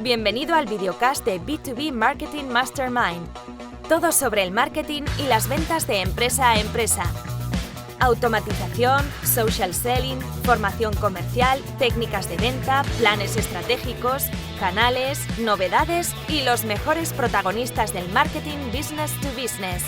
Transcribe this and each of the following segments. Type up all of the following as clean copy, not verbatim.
Bienvenido al videocast de B2B Marketing Mastermind. Todo sobre el marketing y las ventas de empresa a empresa. Automatización, social selling, formación comercial, técnicas de venta, planes estratégicos, canales, novedades y los mejores protagonistas del marketing business to business.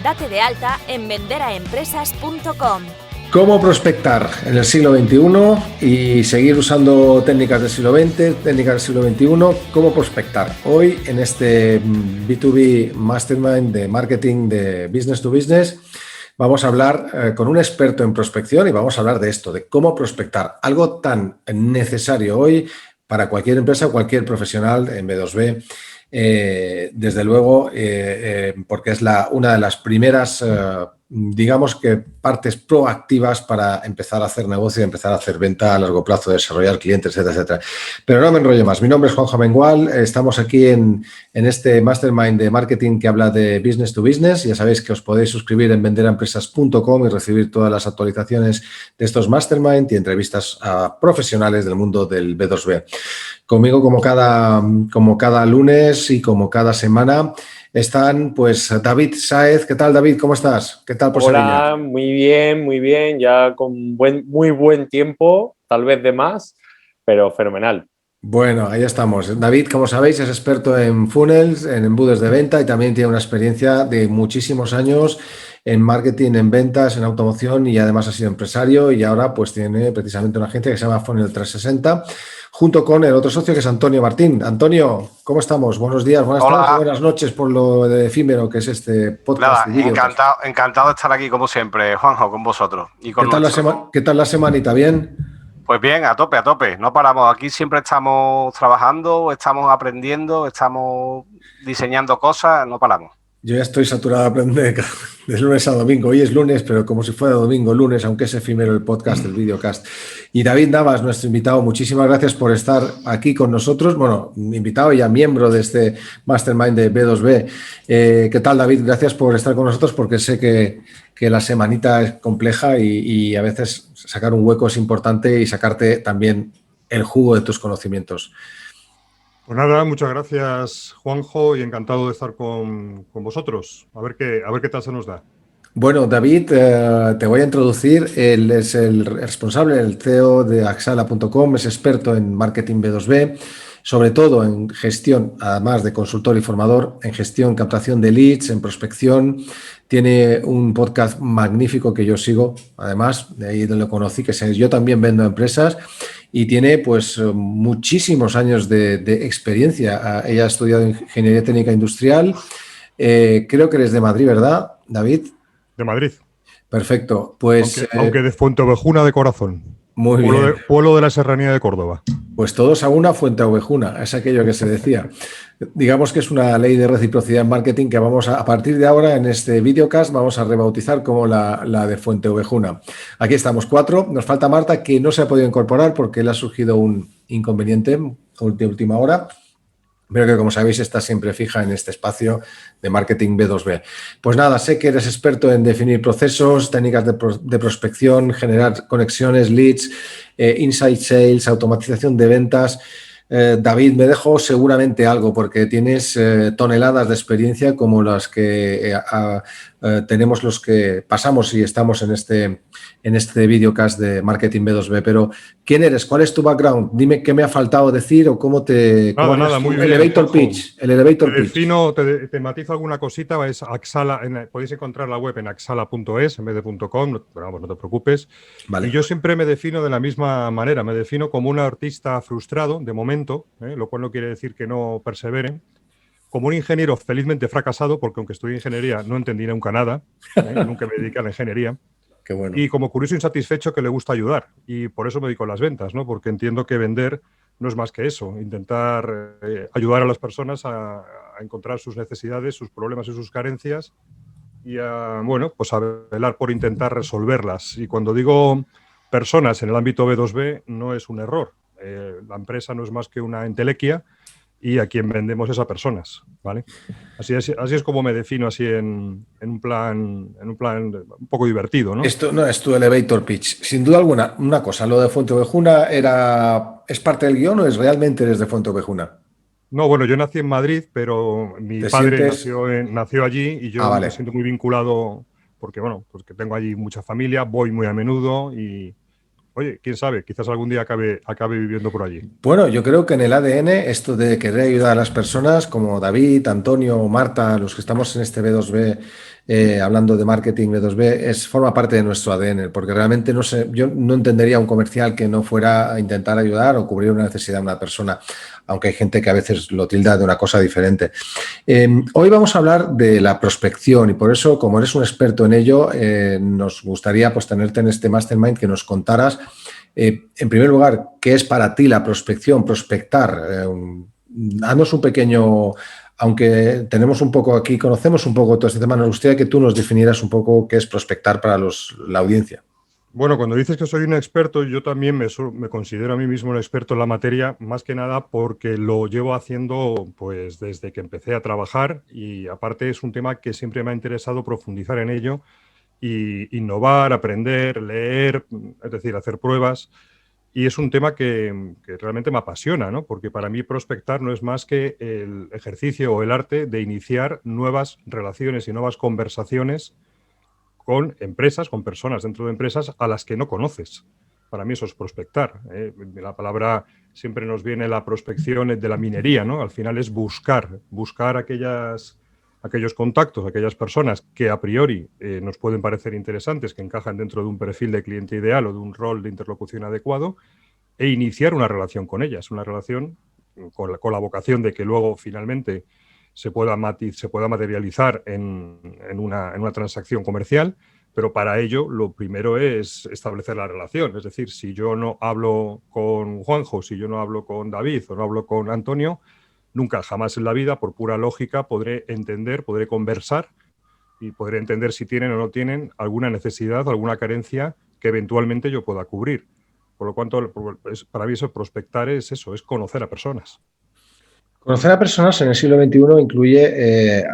Date de alta en venderaempresas.com. ¿Cómo prospectar en el siglo XXI y seguir usando técnicas del siglo XX, técnicas del siglo XXI? ¿Cómo prospectar? Hoy en este B2B Mastermind de marketing de business to business vamos a hablar con un experto en prospección y vamos a hablar de esto, de cómo prospectar. Algo tan necesario hoy para cualquier empresa o cualquier profesional en B2B. Desde luego, porque es una de las primeras, digamos que partes proactivas para empezar a hacer negocio, empezar a hacer venta a largo plazo, desarrollar clientes, etcétera, etcétera. Pero no me enrollo más. Mi nombre es Juanjo Mengual. Estamos aquí en este Mastermind de marketing que habla de business to business. Ya sabéis que os podéis suscribir en venderaempresas.com y recibir todas las actualizaciones de estos Mastermind y entrevistas a profesionales del mundo del B2B. Conmigo, como cada lunes y como cada semana, están pues David Sáez. ¿Qué tal, David? ¿Cómo estás? ¿Qué tal por Hola, Sevilla? muy bien, ya con muy buen tiempo, tal vez de más, pero fenomenal. Bueno, ahí estamos. David, como sabéis, es experto en funnels, en embudos de venta y también tiene una experiencia de muchísimos años en marketing, en ventas, en automoción y además ha sido empresario y ahora pues tiene precisamente una agencia que se llama Funnel 360 junto con el otro socio que es Antonio Martín. Antonio, ¿cómo estamos? Buenos días, buenas tardes y buenas noches por lo de efímero que es este podcast. Nada, encantado de estar aquí como siempre, Juanjo, con vosotros. Y con ¿Qué tal la semanita? ¿Bien? Pues bien, a tope, no paramos. Aquí siempre estamos trabajando, estamos aprendiendo, estamos diseñando cosas, no paramos. Yo ya estoy saturado de aprender de lunes a domingo. Hoy es lunes, pero como si fuera domingo, lunes, aunque es efímero el podcast, el videocast. Y David Navas, nuestro invitado, muchísimas gracias por estar aquí con nosotros. Bueno, invitado y ya miembro de este Mastermind de B2B. ¿Qué tal, David? Gracias por estar con nosotros porque sé que la semanita es compleja y a veces sacar un hueco es importante y sacarte también el jugo de tus conocimientos. Pues nada, muchas gracias, Juanjo, y encantado de estar con vosotros. A ver qué tal se nos da. Bueno, David, te voy a introducir. Él es el responsable, el CEO de Axala.com, es experto en marketing B2B, sobre todo en gestión, además de consultor y formador, en gestión, captación de leads, en prospección. Tiene un podcast magnífico que yo sigo, además, de ahí donde lo conocí, que es Yo también vendo empresas, y tiene pues muchísimos años de experiencia. Ella ha estudiado Ingeniería Técnica Industrial. Creo que eres de Madrid, ¿verdad, David? De Madrid. Perfecto. Pues, aunque de Fuenteovejuna de corazón. Muy bien. Pueblo de la Serranía de Córdoba. Pues todos a una Fuenteovejuna, es aquello que se decía. Digamos que es una ley de reciprocidad en marketing que vamos a partir de ahora en este videocast vamos a rebautizar como la de Fuenteovejuna. Aquí estamos 4. Nos falta Marta, que no se ha podido incorporar porque le ha surgido un inconveniente de última hora, pero que, como sabéis, está siempre fija en este espacio de marketing B2B. Pues nada, sé que eres experto en definir procesos, técnicas de prospección, generar conexiones, leads, inside sales, automatización de ventas. David, me dejo seguramente algo porque tienes toneladas de experiencia como las que tenemos los que pasamos y estamos en este videocast de marketing B2B. Pero, ¿quién eres? ¿Cuál es tu background? Dime qué me ha faltado decir o cómo te... Nada, muy bien. Elevator pitch. Te matizo alguna cosita. Es Axala, podéis encontrar la web en axala.es en vez de .com, pero vamos, no te preocupes. Vale. Y yo siempre me defino de la misma manera. Me defino como un artista frustrado, de momento, lo cual no quiere decir que no persevere. Como un ingeniero felizmente fracasado, porque aunque estudié ingeniería no entendí nunca nada, nunca me dediqué a la ingeniería. Qué bueno. Y como curioso insatisfecho que le gusta ayudar. Y por eso me dedico a las ventas, ¿no? Porque entiendo que vender no es más que eso, intentar ayudar a las personas a encontrar sus necesidades, sus problemas y sus carencias y pues a velar por intentar resolverlas. Y cuando digo personas en el ámbito B2B no es un error. La empresa no es más que una entelequia y a quien vendemos es a personas, ¿vale? Así es como me defino así en un plan un poco divertido, ¿no? Esto no es tu elevator pitch. Sin duda alguna, una cosa, lo de Fuenteovejuna ¿es parte del guión o es realmente desde Fuenteovejuna? No, bueno, yo nací en Madrid, pero mi ¿Te padre sientes? nació allí y yo Vale. me siento muy vinculado porque, bueno, pues que tengo allí mucha familia, voy muy a menudo y, oye, quién sabe, quizás algún día acabe viviendo por allí. Bueno, yo creo que en el ADN esto de querer ayudar a las personas como David, Antonio, Marta, los que estamos en este B2B, hablando de marketing B2B, forma parte de nuestro ADN, porque realmente no sé, yo no entendería un comercial que no fuera a intentar ayudar o cubrir una necesidad de una persona, aunque hay gente que a veces lo tilda de una cosa diferente. Hoy vamos a hablar de la prospección y por eso, como eres un experto en ello, nos gustaría pues, tenerte en este mastermind que nos contaras. En primer lugar, ¿qué es para ti la prospección, prospectar? Haznos un pequeño, aunque tenemos un poco aquí, conocemos un poco todo este tema, nos gustaría que tú nos definieras un poco qué es prospectar para la audiencia. Bueno, cuando dices que soy un experto, yo también me considero a mí mismo un experto en la materia, más que nada porque lo llevo haciendo pues desde que empecé a trabajar y aparte es un tema que siempre me ha interesado profundizar en ello y innovar, aprender, leer, es decir, hacer pruebas. Y es un tema que realmente me apasiona, ¿no? Porque para mí prospectar no es más que el ejercicio o el arte de iniciar nuevas relaciones y nuevas conversaciones con empresas, con personas dentro de empresas a las que no conoces. Para mí eso es prospectar. La palabra siempre nos viene la prospección de la minería, ¿no? Al final es buscar aquellos contactos, aquellas personas que a priori nos pueden parecer interesantes, que encajan dentro de un perfil de cliente ideal o de un rol de interlocución adecuado, e iniciar una relación con ellas, una relación con la vocación de que luego finalmente se pueda materializar en una transacción comercial, pero para ello lo primero es establecer la relación. Es decir, si yo no hablo con Juanjo, si yo no hablo con David o no hablo con Antonio, nunca, jamás en la vida, por pura lógica, podré entender, podré conversar y podré entender si tienen o no tienen alguna necesidad, alguna carencia que eventualmente yo pueda cubrir. Por lo cual, para mí eso, prospectar es eso, es conocer a personas. Conocer a personas en el siglo XXI incluye,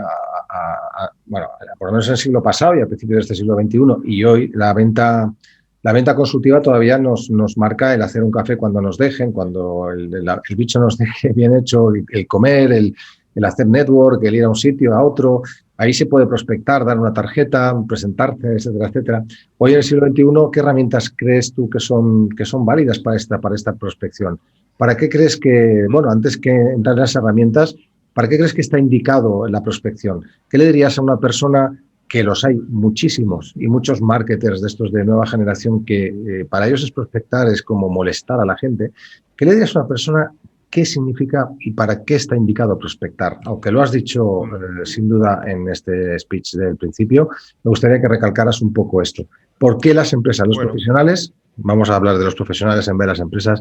bueno, por lo menos en el siglo pasado y a principios de este siglo XXI y hoy la venta consultiva todavía nos marca el hacer un café cuando nos dejen, cuando el bicho nos deje bien hecho, el comer, el hacer network, el ir a un sitio, a otro. Ahí se puede prospectar, dar una tarjeta, presentarse, etcétera, etcétera. Hoy en el siglo XXI, ¿qué herramientas crees tú que son válidas para esta prospección? ¿Para qué crees que, bueno, antes que entrar en las herramientas, ¿para qué crees que está indicado la prospección? ¿Qué le dirías a una persona, que los hay muchísimos y muchos marketers de estos de nueva generación que para ellos es prospectar, es como molestar a la gente? ¿Qué le dirías a una persona qué significa y para qué está indicado prospectar? Aunque lo has dicho sin duda en este speech del principio, me gustaría que recalcaras un poco esto. ¿Por qué las empresas, los profesionales, vamos a hablar de los profesionales en vez de las empresas,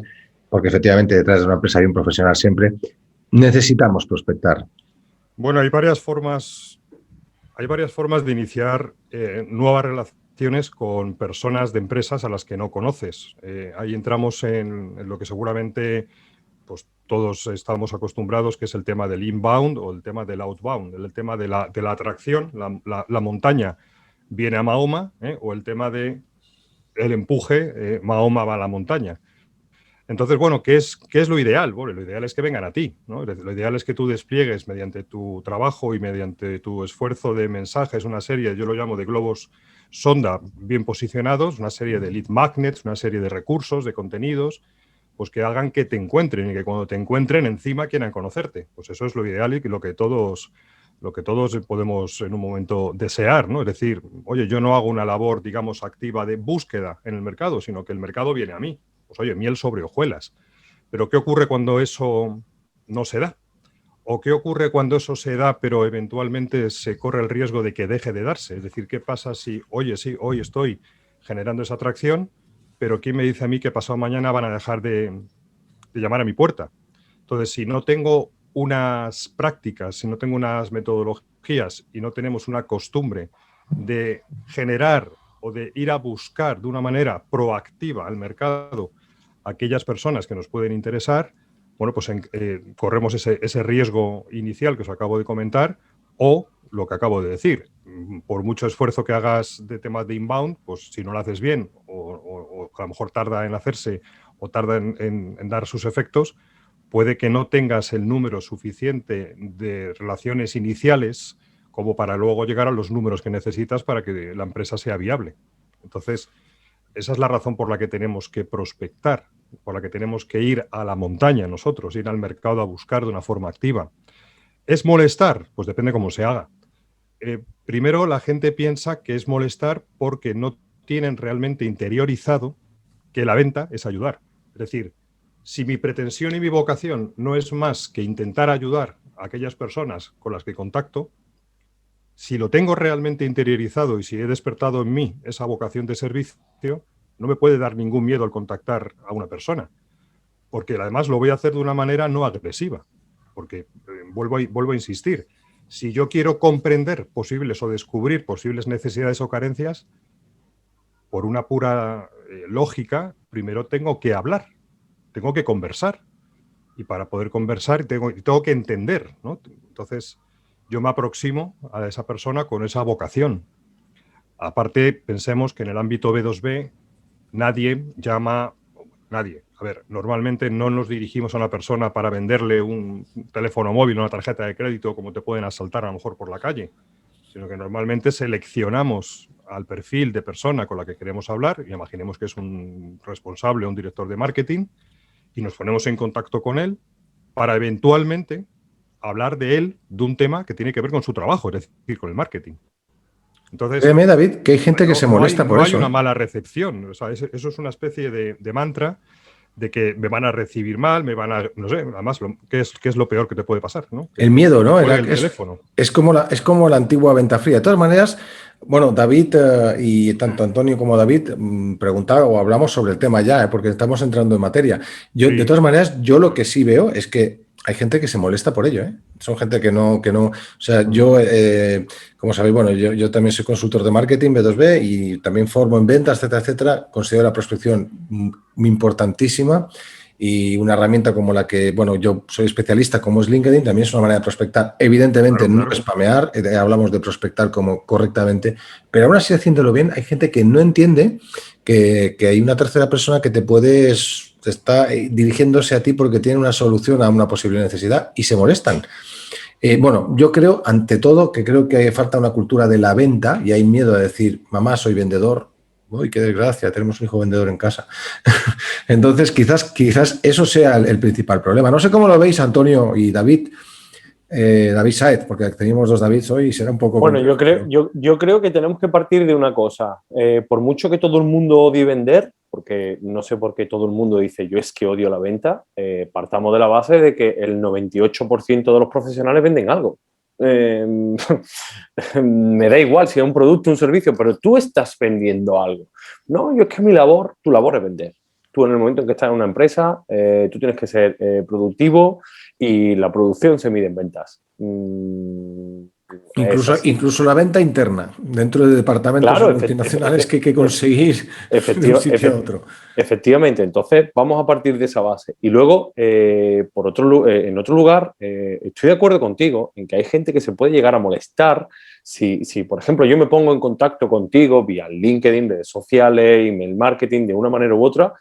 porque efectivamente detrás de una empresa hay un profesional siempre, necesitamos prospectar? Bueno, hay varias formas de iniciar nuevas relaciones con personas de empresas a las que no conoces. Ahí entramos en lo que seguramente pues, todos estamos acostumbrados, que es el tema del inbound o el tema del outbound, el tema de la atracción, la montaña viene a Mahoma, o el tema del empuje, Mahoma va a la montaña. Entonces, bueno, ¿qué es lo ideal? Bueno, lo ideal es que vengan a ti, ¿no? Lo ideal es que tú despliegues mediante tu trabajo y mediante tu esfuerzo de mensajes una serie, yo lo llamo de globos sonda bien posicionados, una serie de lead magnets, una serie de recursos, de contenidos, pues que hagan que te encuentren y que cuando te encuentren encima quieran conocerte. Pues eso es lo ideal y lo que todos podemos en un momento desear, ¿no? Es decir, oye, yo no hago una labor, digamos, activa de búsqueda en el mercado, sino que el mercado viene a mí. Pues oye, miel sobre hojuelas. Pero ¿qué ocurre cuando eso no se da? ¿O qué ocurre cuando eso se da, pero eventualmente se corre el riesgo de que deje de darse? Es decir, ¿qué pasa si, oye, sí, hoy estoy generando esa atracción, pero ¿quién me dice a mí que pasado mañana van a dejar de llamar a mi puerta? Entonces, si no tengo unas prácticas, si no tengo unas metodologías y no tenemos una costumbre de generar o de ir a buscar de una manera proactiva al mercado aquellas personas que nos pueden interesar, bueno, pues corremos ese riesgo inicial que os acabo de comentar o lo que acabo de decir. Por mucho esfuerzo que hagas de temas de inbound, pues si no lo haces bien o a lo mejor tarda en hacerse o tarda en dar sus efectos, puede que no tengas el número suficiente de relaciones iniciales como para luego llegar a los números que necesitas para que la empresa sea viable. Entonces, esa es la razón por la que tenemos que prospectar, por la que tenemos que ir a la montaña nosotros, ir al mercado a buscar de una forma activa. ¿Es molestar? Pues depende cómo se haga. Primero, la gente piensa que es molestar porque no tienen realmente interiorizado que la venta es ayudar. Es decir, si mi pretensión y mi vocación no es más que intentar ayudar a aquellas personas con las que contacto, si lo tengo realmente interiorizado y si he despertado en mí esa vocación de servicio, no me puede dar ningún miedo al contactar a una persona, porque además lo voy a hacer de una manera no agresiva, porque vuelvo a insistir, si yo quiero comprender posibles o descubrir posibles necesidades o carencias, por una pura lógica, primero tengo que hablar, tengo que conversar, y para poder conversar tengo que entender, ¿no? Entonces, yo me aproximo a esa persona con esa vocación. Aparte, pensemos que en el ámbito B2B nadie llama... Nadie. A ver, normalmente no nos dirigimos a una persona para venderle un teléfono móvil o una tarjeta de crédito como te pueden asaltar a lo mejor por la calle, sino que normalmente seleccionamos al perfil de persona con la que queremos hablar, y imaginemos que es un responsable o un director de marketing, y nos ponemos en contacto con él para eventualmente hablar de él, de un tema que tiene que ver con su trabajo, es decir, con el marketing. Entonces, créeme, David, que hay gente que se molesta por eso. No hay una mala recepción. O sea, eso es una especie de mantra de que me van a recibir mal, me van a... No sé, además, ¿qué es lo peor que te puede pasar, ¿no? El miedo, ¿no? El teléfono. Es como la antigua venta fría. De todas maneras, bueno, David y tanto Antonio como David preguntaron o hablamos sobre el tema ya, porque estamos entrando en materia. Yo, Sí. De todas maneras, yo lo que sí veo es que hay gente que se molesta por ello, ¿eh? Son gente que no... O sea, yo, como sabéis, bueno, yo también soy consultor de marketing B2B y también formo en ventas, etcétera, etcétera. Considero la prospección muy importantísima y una herramienta como la que, bueno, yo soy especialista como es LinkedIn, también es una manera de prospectar. Evidentemente, Claro. no spamear, hablamos de prospectar como correctamente, pero aún así haciéndolo bien, hay gente que no entiende que hay una tercera persona que te está dirigiéndose a ti porque tiene una solución a una posible necesidad y se molestan. Bueno, yo creo, ante todo, que creo que falta una cultura de la venta y hay miedo a decir, mamá, soy vendedor. Uy, qué desgracia, tenemos un hijo vendedor en casa. Entonces, quizás eso sea el principal problema. No sé cómo lo veis, Antonio y David. David Saez, porque tenemos dos Davids hoy y será un poco... Bueno, yo creo que tenemos que partir de una cosa. Por mucho que todo el mundo odie vender, porque no sé por qué todo el mundo dice yo es que odio la venta, partamos de la base de que el 98% de los profesionales venden algo. Me da igual si es un producto o un servicio, pero tú estás vendiendo algo. No, yo es que tu labor es vender. Tú en el momento en que estás en una empresa, tú tienes que ser productivo y la producción se mide en ventas. Incluso la venta interna, dentro de departamentos multinacionales que hay que conseguir de un sitio a otro. Efectivamente, entonces vamos a partir de esa base. Y luego, en otro lugar, estoy de acuerdo contigo en que hay gente que se puede llegar a molestar si, por ejemplo, yo me pongo en contacto contigo vía LinkedIn, redes sociales, email marketing, de una manera u otra,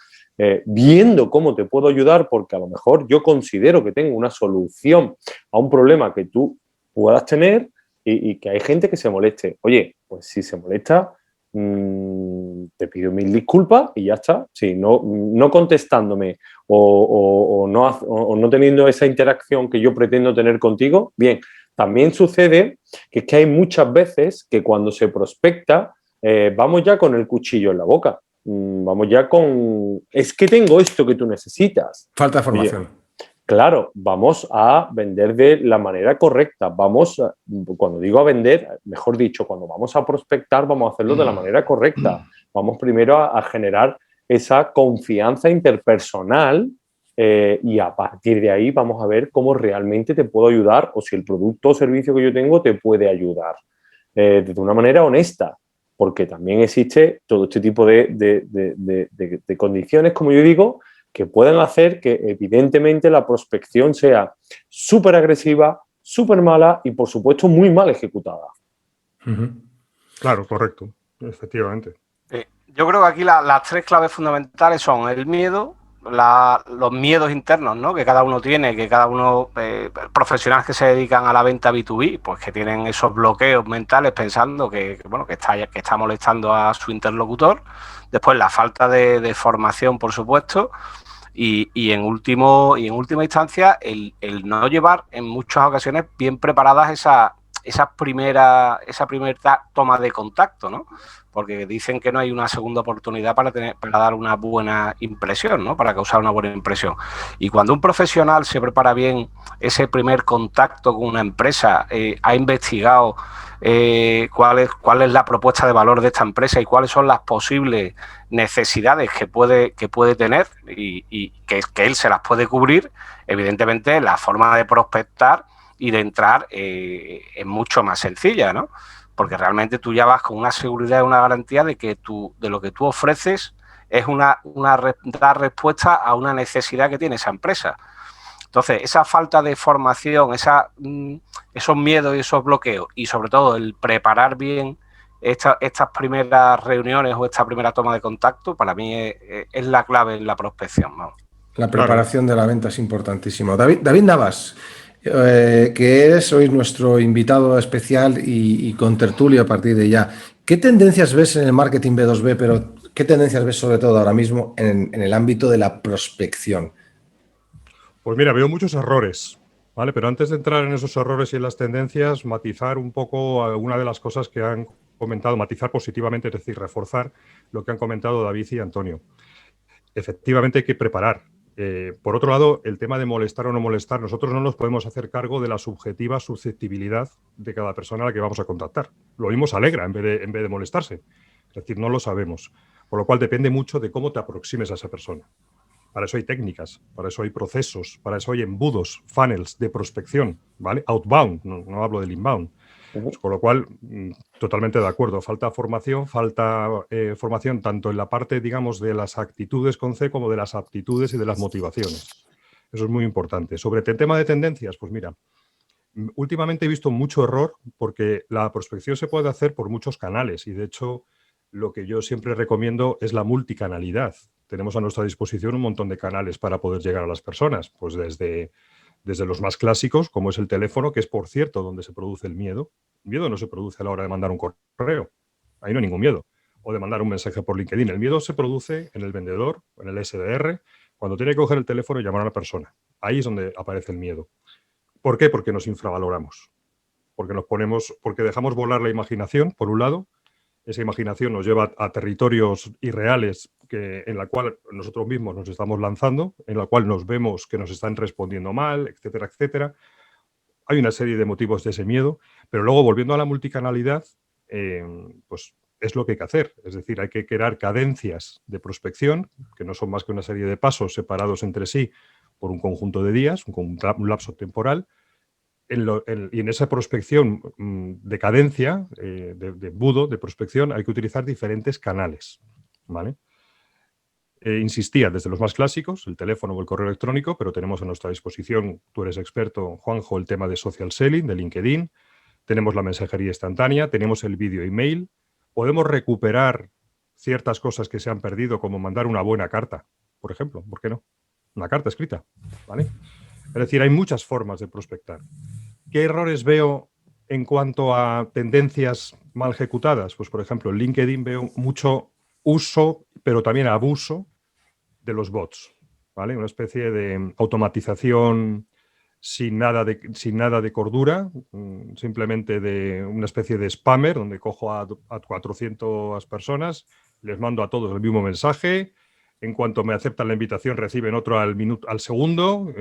viendo cómo te puedo ayudar, porque a lo mejor yo considero que tengo una solución a un problema que tú puedas tener y que hay gente que se moleste. Oye, pues si se molesta, te pido mil disculpas y ya está. Si no contestándome o no teniendo esa interacción que yo pretendo tener contigo, bien. También sucede que es que hay muchas veces que cuando se prospecta, vamos ya con el cuchillo en la boca. Vamos ya con... Es que tengo esto que tú necesitas. Falta formación. Oye, claro, vamos a vender de la manera correcta. Cuando digo a vender, mejor dicho, cuando vamos a prospectar, vamos a hacerlo de la manera correcta. Vamos primero a generar esa confianza interpersonal y a partir de ahí vamos a ver cómo realmente te puedo ayudar o si el producto o servicio que yo tengo te puede ayudar de una manera honesta. Porque también existe todo este tipo de condiciones, como yo digo, que pueden hacer que evidentemente la prospección sea súper agresiva, súper mala y, por supuesto, muy mal ejecutada. Claro, correcto, efectivamente. Yo creo que aquí las tres claves fundamentales son el miedo, los miedos internos, ¿no?, que cada uno tiene, que cada uno, profesionales que se dedican a la venta B2B, pues que tienen esos bloqueos mentales pensando que está molestando a su interlocutor. Después la falta de formación, por supuesto, y en última instancia el no llevar en muchas ocasiones bien preparadas esa primera toma de contacto, ¿no? Porque dicen que no hay una segunda oportunidad para dar una buena impresión, ¿no?, para causar una buena impresión. Y cuando un profesional se prepara bien ese primer contacto con una empresa, ha investigado cuál es la propuesta de valor de esta empresa y cuáles son las posibles necesidades que puede tener y que él se las puede cubrir, evidentemente la forma de prospectar y de entrar es mucho más sencilla, ¿no? Porque realmente tú ya vas con una seguridad y una garantía de que de lo que tú ofreces es dar respuesta a una necesidad que tiene esa empresa. Entonces, esa falta de formación, esos miedos y esos bloqueos, y sobre todo el preparar bien estas primeras reuniones o esta primera toma de contacto, para mí es la clave en la prospección, ¿no? La preparación de la venta es importantísimo. David Navas, que es hoy nuestro invitado especial y con tertulio a partir de ya. ¿Qué tendencias ves en el marketing B2B, pero qué tendencias ves sobre todo ahora mismo en el ámbito de la prospección? Pues mira, veo muchos errores, ¿vale? Pero antes de entrar en esos errores y en las tendencias, matizar un poco alguna de las cosas que han comentado, matizar positivamente, es decir, reforzar lo que han comentado David y Antonio. Efectivamente hay que preparar. Por otro lado, el tema de molestar o no molestar, nosotros no nos podemos hacer cargo de la subjetiva susceptibilidad de cada persona a la que vamos a contactar. Lo mismo se alegra en vez de molestarse. Es decir, no lo sabemos. Por lo cual depende mucho de cómo te aproximes a esa persona. Para eso hay técnicas, para eso hay procesos, para eso hay embudos, funnels de prospección, ¿vale? Outbound, no hablo del inbound. Pues con lo cual, totalmente de acuerdo. Falta formación tanto en la parte, digamos, de las actitudes con C como de las aptitudes y de las motivaciones. Eso es muy importante. Sobre el tema de tendencias, pues mira, últimamente he visto mucho error porque la prospección se puede hacer por muchos canales y, de hecho, lo que yo siempre recomiendo es la multicanalidad. Tenemos a nuestra disposición un montón de canales para poder llegar a las personas, pues desde los más clásicos, como es el teléfono, que es, por cierto, donde se produce el miedo. El miedo no se produce a la hora de mandar un correo. Ahí no hay ningún miedo. O de mandar un mensaje por LinkedIn. El miedo se produce en el vendedor, en el SDR, cuando tiene que coger el teléfono y llamar a la persona. Ahí es donde aparece el miedo. ¿Por qué? Porque nos infravaloramos. Porque dejamos volar la imaginación, por un lado. Esa imaginación nos lleva a territorios irreales en la cual nosotros mismos nos estamos lanzando, en la cual nos vemos que nos están respondiendo mal, etcétera, etcétera. Hay una serie de motivos de ese miedo, pero luego, volviendo a la multicanalidad, pues es lo que hay que hacer. Es decir, hay que crear cadencias de prospección, que no son más que una serie de pasos separados entre sí por un conjunto de días, un lapso temporal. Y en esa prospección de cadencia, de embudo, de prospección, hay que utilizar diferentes canales, ¿vale? Insistía desde los más clásicos, el teléfono o el correo electrónico, pero tenemos a nuestra disposición, tú eres experto, Juanjo, el tema de social selling, de LinkedIn, tenemos la mensajería instantánea, tenemos el vídeo email, podemos recuperar ciertas cosas que se han perdido, como mandar una buena carta, por ejemplo, ¿por qué no? Una carta escrita, ¿vale? Es decir, hay muchas formas de prospectar. ¿Qué errores veo en cuanto a tendencias mal ejecutadas? Pues, por ejemplo, en LinkedIn veo mucho uso, pero también abuso de los bots, ¿vale? Una especie de automatización sin nada de cordura, simplemente de una especie de spammer, donde cojo a 400 personas, les mando a todos el mismo mensaje. En cuanto me aceptan la invitación, reciben otro al segundo,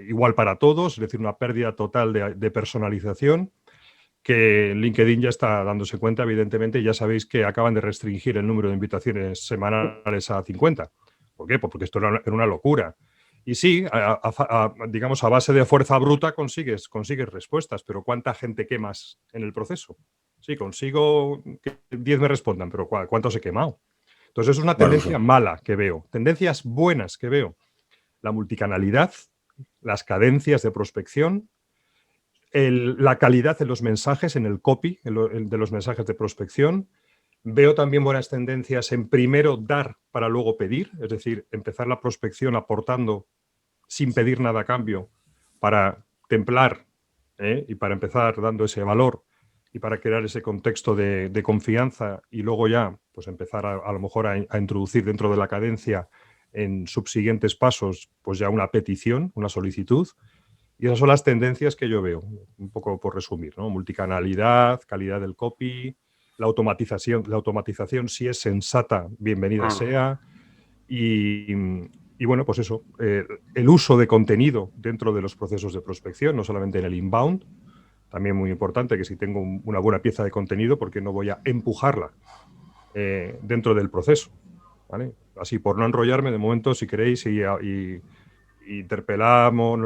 igual para todos, es decir, una pérdida total de personalización, que LinkedIn ya está dándose cuenta, evidentemente. Ya sabéis que acaban de restringir el número de invitaciones semanales a 50. ¿Por qué? Pues porque esto era una locura. Y sí, digamos, a base de fuerza bruta consigues respuestas, pero ¿cuánta gente quemas en el proceso? Sí, consigo que 10 me respondan, pero ¿cuántos he quemado? Entonces es una tendencia mala que veo. Tendencias buenas que veo. La multicanalidad, las cadencias de prospección, la calidad de los mensajes en el copy de los mensajes de prospección, Veo también buenas tendencias en primero dar para luego pedir, es decir, empezar la prospección aportando sin pedir nada a cambio para templar, y para empezar dando ese valor y para crear ese contexto de confianza y luego ya pues empezar a lo mejor a introducir dentro de la cadencia en subsiguientes pasos pues ya una petición, una solicitud. Y esas son las tendencias que yo veo, un poco por resumir, ¿no? Multicanalidad, calidad del copy, la automatización si es sensata, bienvenida sea. Y bueno, pues eso, el uso de contenido dentro de los procesos de prospección, no solamente en el inbound, también muy importante que si tengo una buena pieza de contenido, porque no voy a empujarla dentro del proceso, ¿vale? Así, por no enrollarme, de momento, si queréis, nos interpelamos,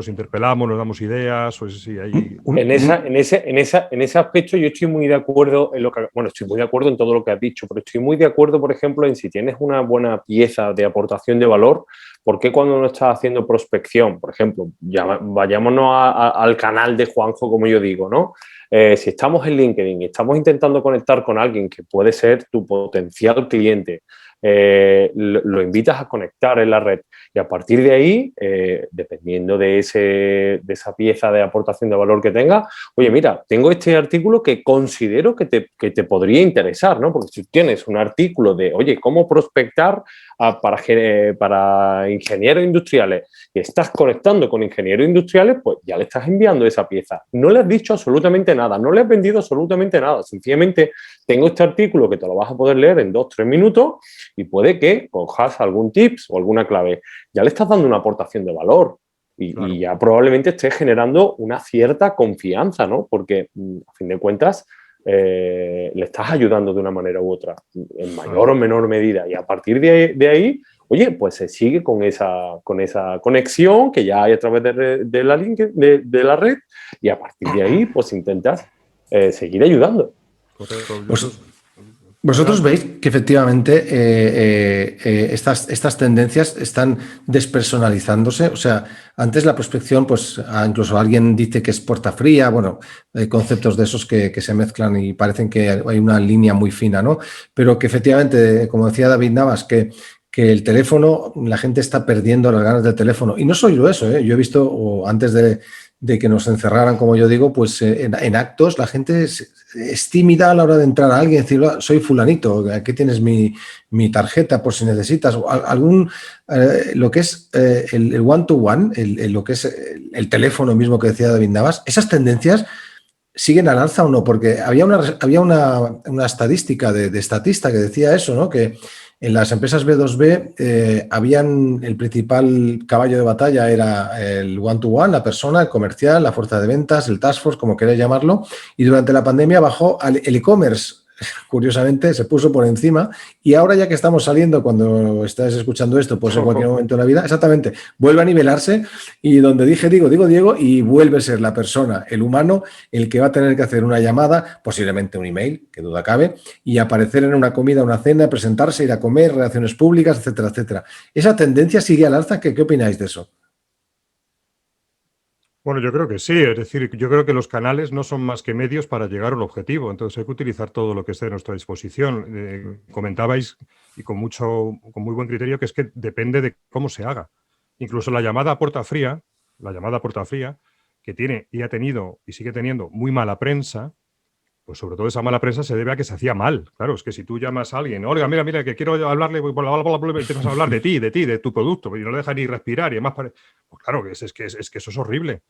nos damos ideas, o si hay... En ese aspecto yo estoy muy de acuerdo en lo que... Bueno, estoy muy de acuerdo en todo lo que has dicho, pero estoy muy de acuerdo, por ejemplo, en si tienes una buena pieza de aportación de valor, ¿por qué cuando no estás haciendo prospección? Por ejemplo, vayámonos al canal de Juanjo, como yo digo, ¿no? Si estamos en LinkedIn y estamos intentando conectar con alguien que puede ser tu potencial cliente, lo invitas a conectar en la red y a partir de ahí, dependiendo de esa pieza de aportación de valor que tenga, oye, mira, tengo este artículo que considero que te podría interesar, ¿no? Porque si tienes un artículo de, oye, cómo prospectar para ingenieros industriales y estás conectando con ingenieros industriales, pues ya le estás enviando esa pieza. No le has dicho absolutamente nada, no le has vendido absolutamente nada. Sencillamente tengo este artículo que te lo vas a poder leer en 2-3 minutos y puede que cojas algún tips o alguna clave. Ya le estás dando una aportación de valor y ya probablemente estés generando una cierta confianza, ¿no? Porque a fin de cuentas le estás ayudando de una manera u otra, en mayor o menor medida. Y a partir de ahí, oye, pues se sigue con esa conexión que ya hay a través de la red y a partir de ahí, pues intentas seguir ayudando. Vosotros veis que efectivamente estas tendencias están despersonalizándose. O sea, antes la prospección, pues incluso alguien dice que es puerta fría, bueno, hay conceptos de esos que se mezclan y parecen que hay una línea muy fina, ¿no? Pero que efectivamente, como decía David Navas, que el teléfono, la gente está perdiendo las ganas del teléfono. Y no soy yo eso, ¿eh? Yo he visto, antes de que nos encerraran, como yo digo, pues en actos la gente es tímida a la hora de entrar a alguien y decir, soy fulanito, aquí tienes mi tarjeta por si necesitas. Lo que es el one-to-one, lo que es el teléfono mismo que decía David Navas, esas tendencias siguen al alza o no, porque había una estadística de Statista que decía eso, ¿no? Que en las empresas B2B el principal caballo de batalla era el one-to-one, la persona, el comercial, la fuerza de ventas, el task force, como queráis llamarlo, y durante la pandemia bajó el e-commerce. Curiosamente se puso por encima y ahora ya que estamos saliendo, cuando estáis escuchando esto, pues en cualquier momento de la vida, exactamente, vuelve a nivelarse y donde digo Diego y vuelve a ser la persona, el humano, el que va a tener que hacer una llamada, posiblemente un email, que duda cabe, y aparecer en una comida, una cena, presentarse, ir a comer, relaciones públicas, etcétera, etcétera. ¿Esa tendencia sigue al alza? ¿Qué opináis de eso? Bueno, yo creo que sí, es decir, yo creo que los canales no son más que medios para llegar a un objetivo, entonces hay que utilizar todo lo que esté a nuestra disposición. Comentabais, y con muy buen criterio, que es que depende de cómo se haga. Incluso la llamada a puerta fría, que tiene y ha tenido y sigue teniendo muy mala prensa, pues sobre todo esa mala prensa se debe a que se hacía mal. Claro, es que si tú llamas a alguien, oiga, mira, que quiero hablarle, empiezas a hablar de ti, de tu producto, y no le dejas ni respirar, y además, pues claro, es que eso es horrible.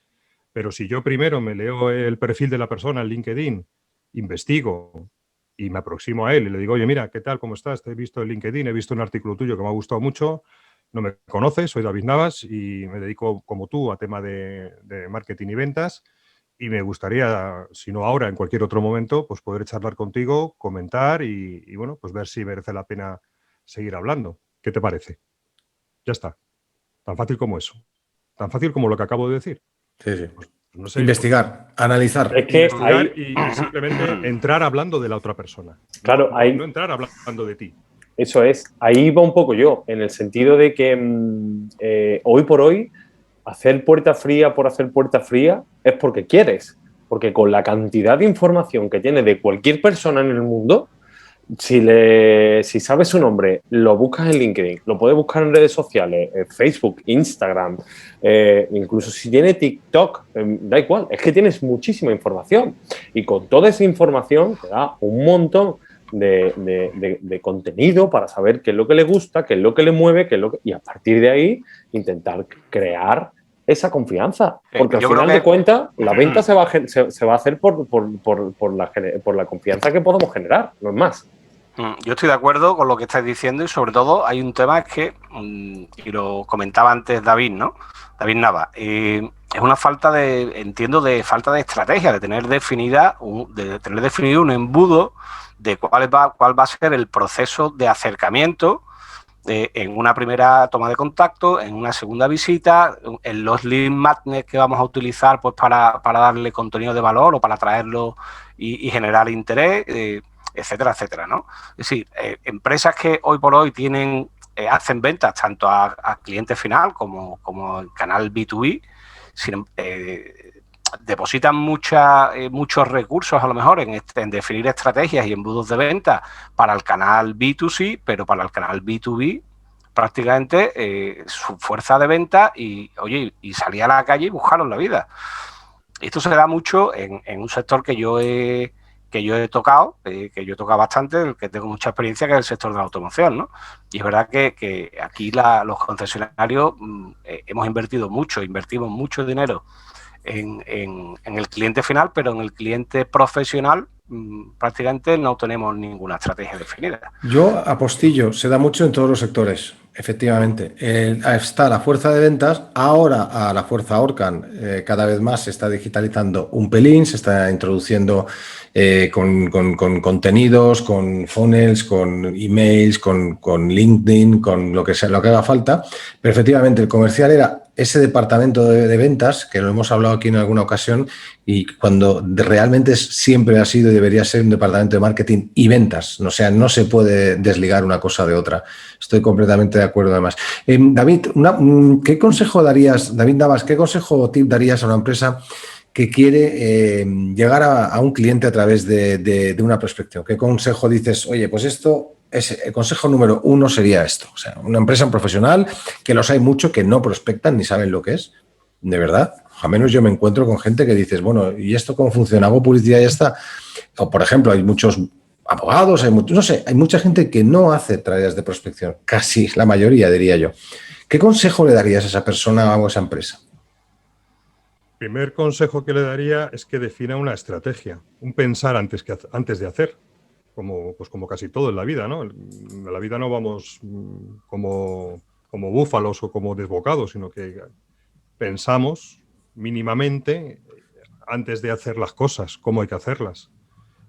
Pero si yo primero me leo el perfil de la persona en LinkedIn, investigo y me aproximo a él y le digo, oye, mira, ¿qué tal? ¿Cómo estás? Te he visto en LinkedIn, he visto un artículo tuyo que me ha gustado mucho, no me conoces, soy David Navas y me dedico, como tú, a tema de marketing y ventas. Y me gustaría, si no ahora, en cualquier otro momento, pues poder charlar contigo, comentar y bueno, pues ver si merece la pena seguir hablando. ¿Qué te parece? Ya está. Tan fácil como eso. Tan fácil como lo que acabo de decir. Sí, sí. Pues, no sé, investigar, analizar. Es que y simplemente entrar hablando de la otra persona. Claro, no entrar hablando de ti. Eso es. Ahí va un poco yo, en el sentido de que hoy por hoy hacer puerta fría por hacer puerta fría es porque quieres. Porque con la cantidad de información que tienes de cualquier persona en el mundo, Si sabes su nombre, lo buscas en LinkedIn, lo puedes buscar en redes sociales, Facebook, Instagram, incluso si tiene TikTok, da igual, es que tienes muchísima información y con toda esa información te da un montón de contenido para saber qué es lo que le gusta, qué es lo que le mueve, y a partir de ahí intentar crear esa confianza, porque al final de cuentas la venta se va a hacer por la confianza que podemos generar, no es más. Yo estoy de acuerdo con lo que estáis diciendo y sobre todo hay un tema es que, y lo comentaba antes David, ¿no? David Nava, es una falta de falta de estrategia, de tener definido un embudo de cuál va a ser el proceso de acercamiento en una primera toma de contacto, en una segunda visita, en los lead magnets que vamos a utilizar pues para darle contenido de valor o para atraerlo y generar interés, etcétera, etcétera, ¿no? Es decir, empresas que hoy por hoy hacen ventas tanto a cliente final como el canal B2B, depositan muchos recursos a lo mejor en definir estrategias y embudos de venta para el canal B2C, pero para el canal B2B prácticamente su fuerza de venta y salir a la calle y buscaron la vida. Esto se da mucho en un sector que yo he tocado, que yo he tocado bastante, el que tengo mucha experiencia, que es el sector de la automoción, ¿no? Y es verdad que aquí los concesionarios invertimos mucho dinero en el cliente final, pero en el cliente profesional prácticamente no tenemos ninguna estrategia definida. Yo apostillo, se da mucho en todos los sectores, efectivamente. Está la fuerza de ventas, ahora a la fuerza Orcan cada vez más se está digitalizando un pelín, se está introduciendo con contenidos, con funnels, con emails, con LinkedIn, con lo que sea, lo que haga falta. Pero efectivamente el comercial era ese departamento de ventas, que lo hemos hablado aquí en alguna ocasión, y cuando realmente siempre ha sido y debería ser un departamento de marketing y ventas. O sea, no se puede desligar una cosa de otra. Estoy completamente de acuerdo además. David, ¿qué consejo darías, David Navas, qué consejo o tip darías a una empresa que quiere llegar a un cliente a través de una prospección? ¿Qué consejo dices? Oye, pues esto... el consejo número 1 sería esto. O sea, una empresa profesional, que los hay mucho que no prospectan ni saben lo que es. De verdad, a menos yo me encuentro con gente que dices, bueno, ¿y esto cómo funciona? ¿Hago publicidad y ya está? O, por ejemplo, hay muchos abogados, hay mucha gente que no hace tareas de prospección. Casi la mayoría, diría yo. ¿Qué consejo le darías a esa persona o a esa empresa? El primer consejo que le daría es que defina una estrategia, un pensar antes de hacer. Como casi todo en la vida, ¿no? En la vida no vamos como búfalos o como desbocados, sino que pensamos mínimamente antes de hacer las cosas, cómo hay que hacerlas.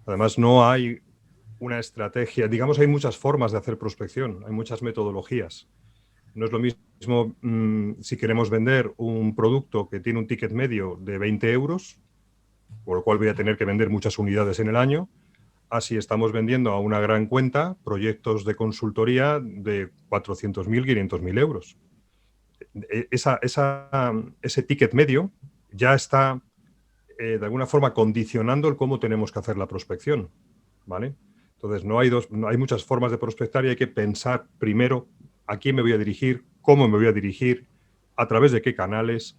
Además, no hay una estrategia. Digamos, hay muchas formas de hacer prospección, hay muchas metodologías. No es lo mismo si queremos vender un producto que tiene un ticket medio de 20 euros, por lo cual voy a tener que vender muchas unidades en el año, así estamos vendiendo a una gran cuenta proyectos de consultoría de 400.000, 500.000 euros. Ese ticket medio ya está de alguna forma condicionando el cómo tenemos que hacer la prospección, ¿vale? Entonces no hay muchas formas de prospectar y hay que pensar primero a quién me voy a dirigir, cómo me voy a dirigir, a través de qué canales.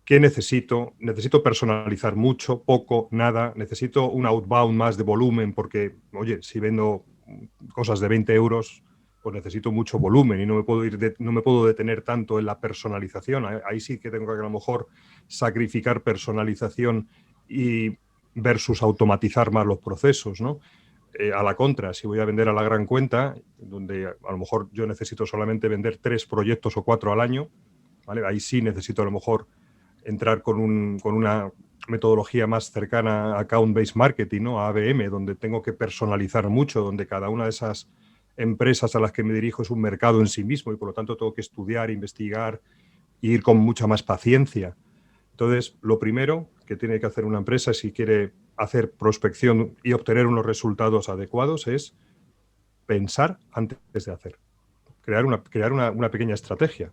¿Qué necesito? Necesito personalizar mucho, poco, nada. Necesito un outbound más de volumen porque, oye, si vendo cosas de 20 euros, pues necesito mucho volumen y no me puedo detener tanto en la personalización. Ahí sí que tengo que a lo mejor sacrificar personalización y versus automatizar más los procesos, ¿no? A la contra, si voy a vender a la gran cuenta, donde a lo mejor yo necesito solamente vender 3 proyectos o 4 al año, ¿vale? Ahí sí necesito a lo mejor entrar con una metodología más cercana a Account-Based Marketing, ¿no? A ABM, donde tengo que personalizar mucho, donde cada una de esas empresas a las que me dirijo es un mercado en sí mismo y por lo tanto tengo que estudiar, investigar e ir con mucha más paciencia. Entonces, lo primero que tiene que hacer una empresa si quiere hacer prospección y obtener unos resultados adecuados es pensar antes de hacer. Crear una pequeña estrategia,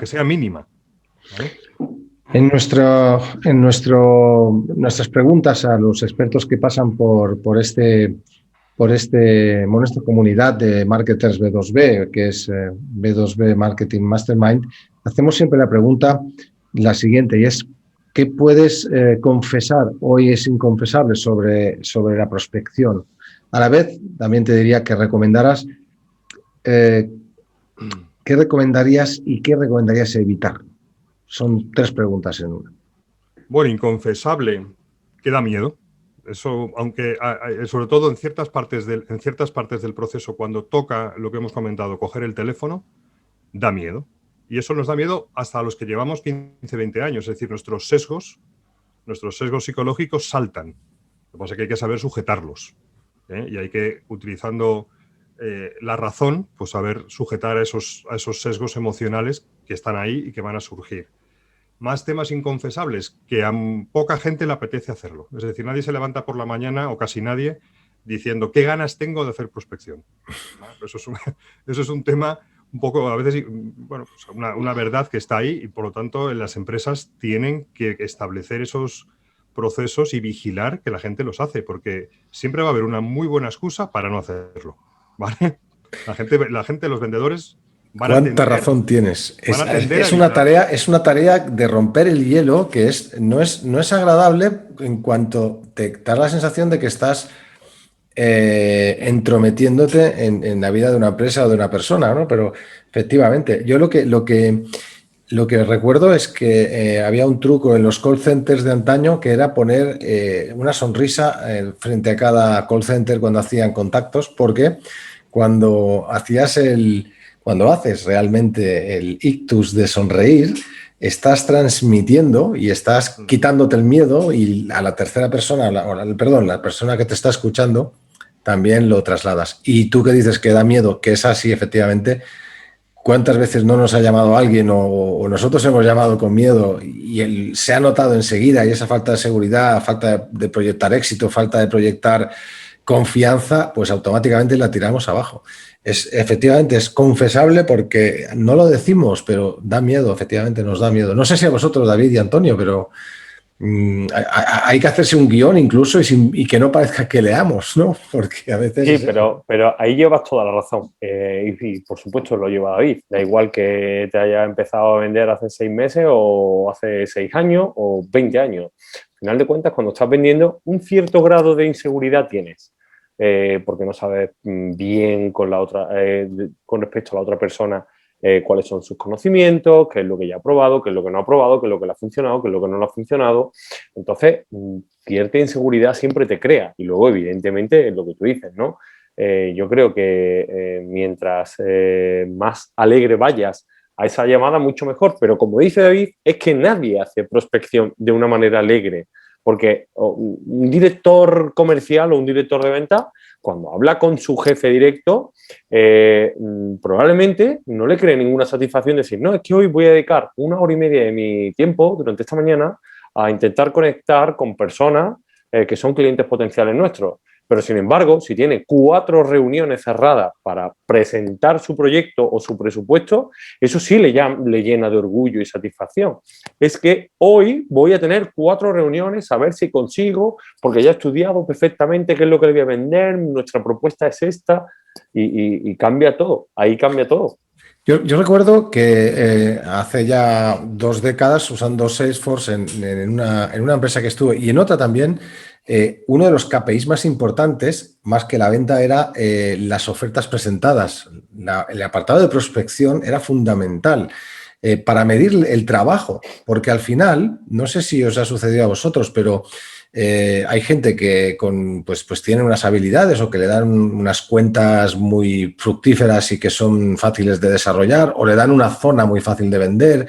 que sea mínima, ¿vale? En nuestras preguntas a los expertos que pasan por este por esta comunidad de marketers B2B, que es B2B Marketing Mastermind, hacemos siempre la pregunta la siguiente, y es ¿qué puedes confesar hoy es inconfesable sobre la prospección? A la vez, también te diría que recomendaras ¿qué recomendarías y qué recomendarías evitar? Son 3 preguntas en una. Bueno, inconfesable, que da miedo. Eso, aunque sobre todo en ciertas partes del proceso, cuando toca lo que hemos comentado, coger el teléfono, da miedo. Y eso nos da miedo hasta a los que llevamos 15, 20 años. Es decir, nuestros sesgos psicológicos saltan. Lo que pasa es que hay que saber sujetarlos. Y hay que, utilizando la razón, pues saber sujetar a esos sesgos emocionales que están ahí y que van a surgir. Más temas inconfesables, que a poca gente le apetece hacerlo. Es decir, nadie se levanta por la mañana, o casi nadie, diciendo ¿qué ganas tengo de hacer prospección? Eso es un tema un poco, a veces, bueno, pues una verdad que está ahí y, por lo tanto, las empresas tienen que establecer esos procesos y vigilar que la gente los hace, porque siempre va a haber una muy buena excusa para no hacerlo, ¿vale? La gente, los vendedores... ¿Cuánta razón tienes? Es una tarea de romper el hielo que no es agradable en cuanto te da la sensación de que estás entrometiéndote en la vida de una empresa o de una persona, ¿no? Pero efectivamente, yo lo que recuerdo es que había un truco en los call centers de antaño que era poner una sonrisa frente a cada call center cuando hacían contactos, porque cuando haces realmente el ictus de sonreír, estás transmitiendo y estás quitándote el miedo y a la tercera persona, la persona que te está escuchando, también lo trasladas. Y tú que dices que da miedo, que es así efectivamente, ¿cuántas veces no nos ha llamado alguien o nosotros hemos llamado con miedo y se ha notado enseguida y esa falta de seguridad, falta de proyectar éxito, falta de proyectar confianza, pues automáticamente la tiramos abajo. Efectivamente, es confesable porque no lo decimos, pero da miedo, efectivamente nos da miedo. No sé si a vosotros, David y Antonio, pero hay que hacerse un guión incluso y que no parezca que leamos, ¿no? Porque a veces... Sí, pero ahí llevas toda la razón. Y por supuesto lo lleva David. Da igual que te haya empezado a vender hace 6 meses o hace 6 años o 20 años. Al final de cuentas, cuando estás vendiendo, un cierto grado de inseguridad tienes. Porque no sabes bien con respecto a la otra persona cuáles son sus conocimientos, qué es lo que ya ha probado, qué es lo que no ha probado, qué es lo que le ha funcionado, qué es lo que no le ha funcionado. Entonces, cierta inseguridad siempre te crea. Y luego, evidentemente, es lo que tú dices, ¿no? Yo creo que mientras más alegre vayas a esa llamada, mucho mejor. Pero como dice David, es que nadie hace prospección de una manera alegre. Porque un director comercial o un director de venta, cuando habla con su jefe directo, probablemente no le cree ninguna satisfacción decir, no, es que hoy voy a dedicar 1 hora y media de mi tiempo durante esta mañana a intentar conectar con personas que son clientes potenciales nuestros. Pero, sin embargo, si tiene 4 reuniones cerradas para presentar su proyecto o su presupuesto, eso sí le llena de orgullo y satisfacción. Es que hoy voy a tener 4 reuniones a ver si consigo, porque ya he estudiado perfectamente qué es lo que le voy a vender, nuestra propuesta es esta, y cambia todo. Ahí cambia todo. Yo recuerdo que hace ya 2 décadas, usando Salesforce en una empresa que estuve y en otra también, uno de los KPIs más importantes, más que la venta, era las ofertas presentadas. El apartado de prospección era fundamental para medir el trabajo, porque al final, no sé si os ha sucedido a vosotros, pero hay gente que pues tiene unas habilidades o que le dan unas cuentas muy fructíferas y que son fáciles de desarrollar, o le dan una zona muy fácil de vender,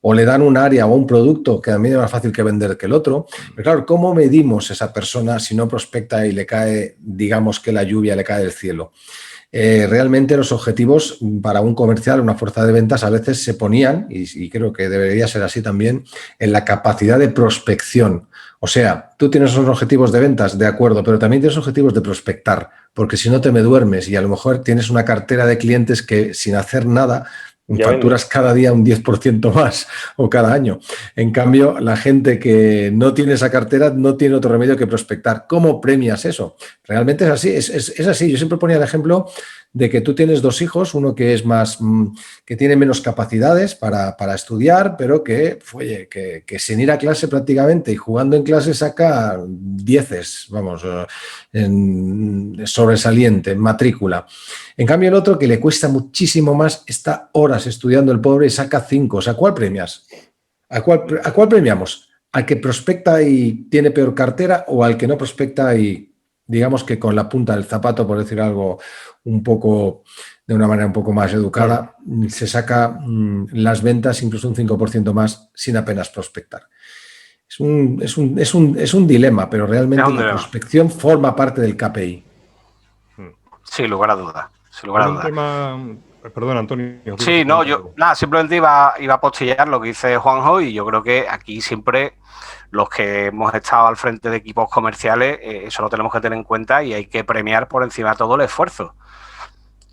o le dan un área o un producto que a mí es más fácil que vender que el otro. Pero claro, ¿cómo medimos esa persona si no prospecta y le cae, digamos que la lluvia le cae del cielo? Realmente los objetivos para un comercial, una fuerza de ventas, a veces se ponían, y creo que debería ser así también, en la capacidad de prospección. O sea, tú tienes unos objetivos de ventas, de acuerdo, pero también tienes objetivos de prospectar, porque si no te me duermes y a lo mejor tienes una cartera de clientes que sin hacer nada Ya Facturas cada día un 10% más o cada año. En cambio, la gente que no tiene esa cartera no tiene otro remedio que prospectar. ¿Cómo premias eso? Realmente es así, es así. Yo siempre ponía el ejemplo de que tú tienes 2 hijos, uno que es más, que tiene menos capacidades para estudiar, pero oye, que sin ir a clase prácticamente y jugando en clase saca 10, vamos, sobresaliente, en matrícula. En cambio, el otro que le cuesta muchísimo más, está horas estudiando el pobre y saca 5. O sea, ¿cuál premias? ¿A cuál premiamos? ¿Al que prospecta y tiene peor cartera o al que no prospecta y, digamos que con la punta del zapato, por decir algo un poco, de una manera un poco más educada, se saca las ventas incluso un 5% más sin apenas prospectar? Es un dilema, pero realmente la prospección forma parte del KPI. Sin lugar a dudas. Sin lugar a dudas. Perdón, Antonio. Sí, no, simplemente iba a postillar lo que dice Juanjo, y yo creo que aquí siempre los que hemos estado al frente de equipos comerciales, eso lo tenemos que tener en cuenta y hay que premiar por encima de todo el esfuerzo.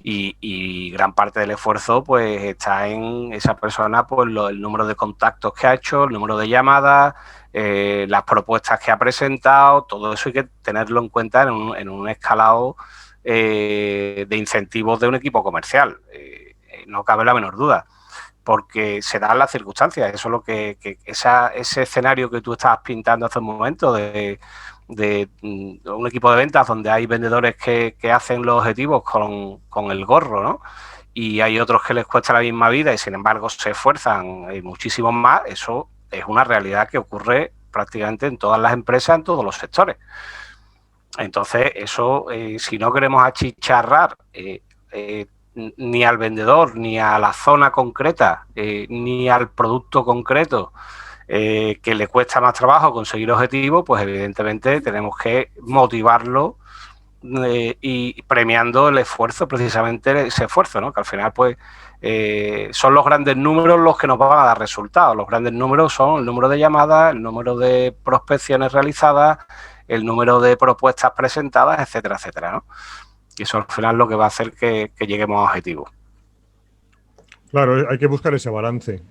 Y gran parte del esfuerzo pues está en esa persona, pues el número de contactos que ha hecho, el número de llamadas, las propuestas que ha presentado, todo eso hay que tenerlo en cuenta en un escalado de incentivos de un equipo comercial. No cabe la menor duda, porque se dan las circunstancias. Eso es lo que ese escenario que tú estabas pintando hace un momento de un equipo de ventas donde hay vendedores que hacen los objetivos con el gorro, ¿no? Y hay otros que les cuesta la misma vida y sin embargo se esfuerzan muchísimo más. Eso es una realidad que ocurre prácticamente en todas las empresas, en todos los sectores. Entonces, eso, si no queremos achicharrar ni al vendedor, ni a la zona concreta, ni al producto concreto, que le cuesta más trabajo conseguir objetivos, pues evidentemente tenemos que motivarlo y premiando el esfuerzo, precisamente ese esfuerzo, ¿no? Que al final pues son los grandes números los que nos van a dar resultados. Los grandes números son el número de llamadas, el número de prospecciones realizadas, el número de propuestas presentadas, etcétera, etcétera, ¿no? Y eso al final es lo que va a hacer que lleguemos a objetivos. Claro, hay que buscar ese balance,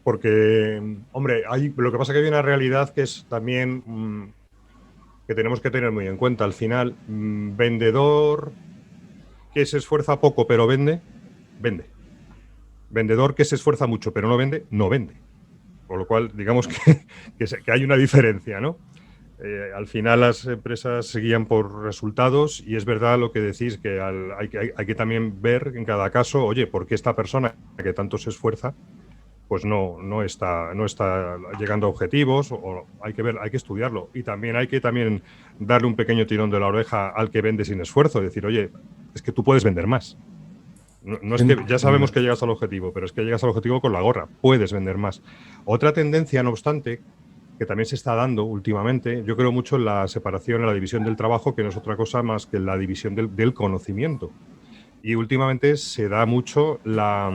porque, hombre, lo que pasa es que hay una realidad que es también que tenemos que tener muy en cuenta. Al final, vendedor que se esfuerza poco pero vende, vende. Vendedor que se esfuerza mucho pero no vende, no vende. Por lo cual, digamos que hay una diferencia, ¿no? Al final las empresas se guían por resultados y es verdad lo que decís, que hay que también ver en cada caso, oye, ¿por qué esta persona que tanto se esfuerza pues no está llegando a objetivos? O hay que estudiarlo. Y también hay que darle un pequeño tirón de la oreja al que vende sin esfuerzo, decir, oye, es que tú puedes vender más. No es que ya sabemos que llegas al objetivo, pero es que llegas al objetivo con la gorra, puedes vender más. Otra tendencia, no obstante, que también se está dando últimamente, yo creo mucho en la separación, en la división del trabajo, que no es otra cosa más que la división del conocimiento. Y últimamente se da mucho la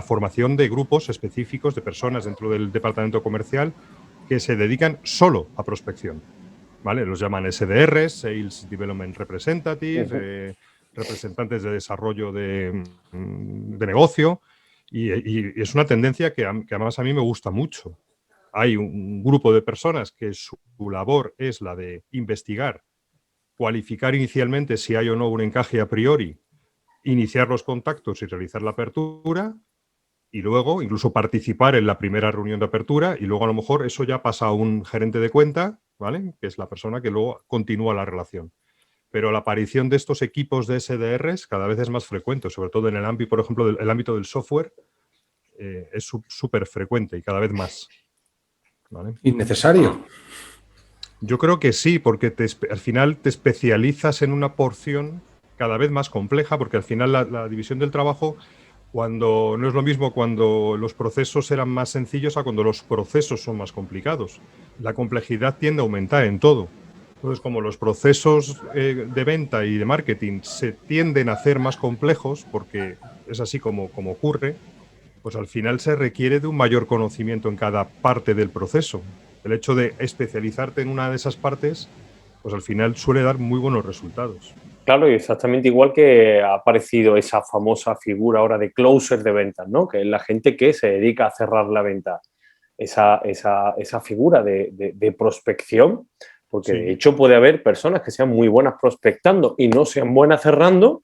formación de grupos específicos de personas dentro del departamento comercial que se dedican solo a prospección, ¿vale? Los llaman SDRs, Sales Development Representative, representantes de desarrollo de negocio, y es una tendencia que además a mí me gusta mucho. Hay un grupo de personas que su labor es la de investigar, cualificar inicialmente si hay o no un encaje a priori, iniciar los contactos y realizar la apertura, y luego incluso participar en la primera reunión de apertura, y luego a lo mejor eso ya pasa a un gerente de cuenta, ¿vale? Que es la persona que luego continúa la relación. Pero la aparición de estos equipos de SDRs cada vez es más frecuente, sobre todo en el ámbito, por ejemplo, el ámbito del software, es súper frecuente y cada vez más. ¿Vale? ¿Innecesario? Yo creo que sí, porque al final te especializas en una porción cada vez más compleja, porque al final la división del trabajo, cuando no es lo mismo cuando los procesos eran más sencillos a cuando los procesos son más complicados. La complejidad tiende a aumentar en todo. Entonces, como los procesos de venta y de marketing se tienden a hacer más complejos, porque es así como ocurre, pues al final se requiere de un mayor conocimiento en cada parte del proceso. El hecho de especializarte en una de esas partes, pues al final suele dar muy buenos resultados. Claro, y exactamente igual que ha aparecido esa famosa figura ahora de closer de ventas, ¿no? Que es la gente que se dedica a cerrar la venta. Esa figura de prospección, porque Sí. de hecho puede haber personas que sean muy buenas prospectando y no sean buenas cerrando,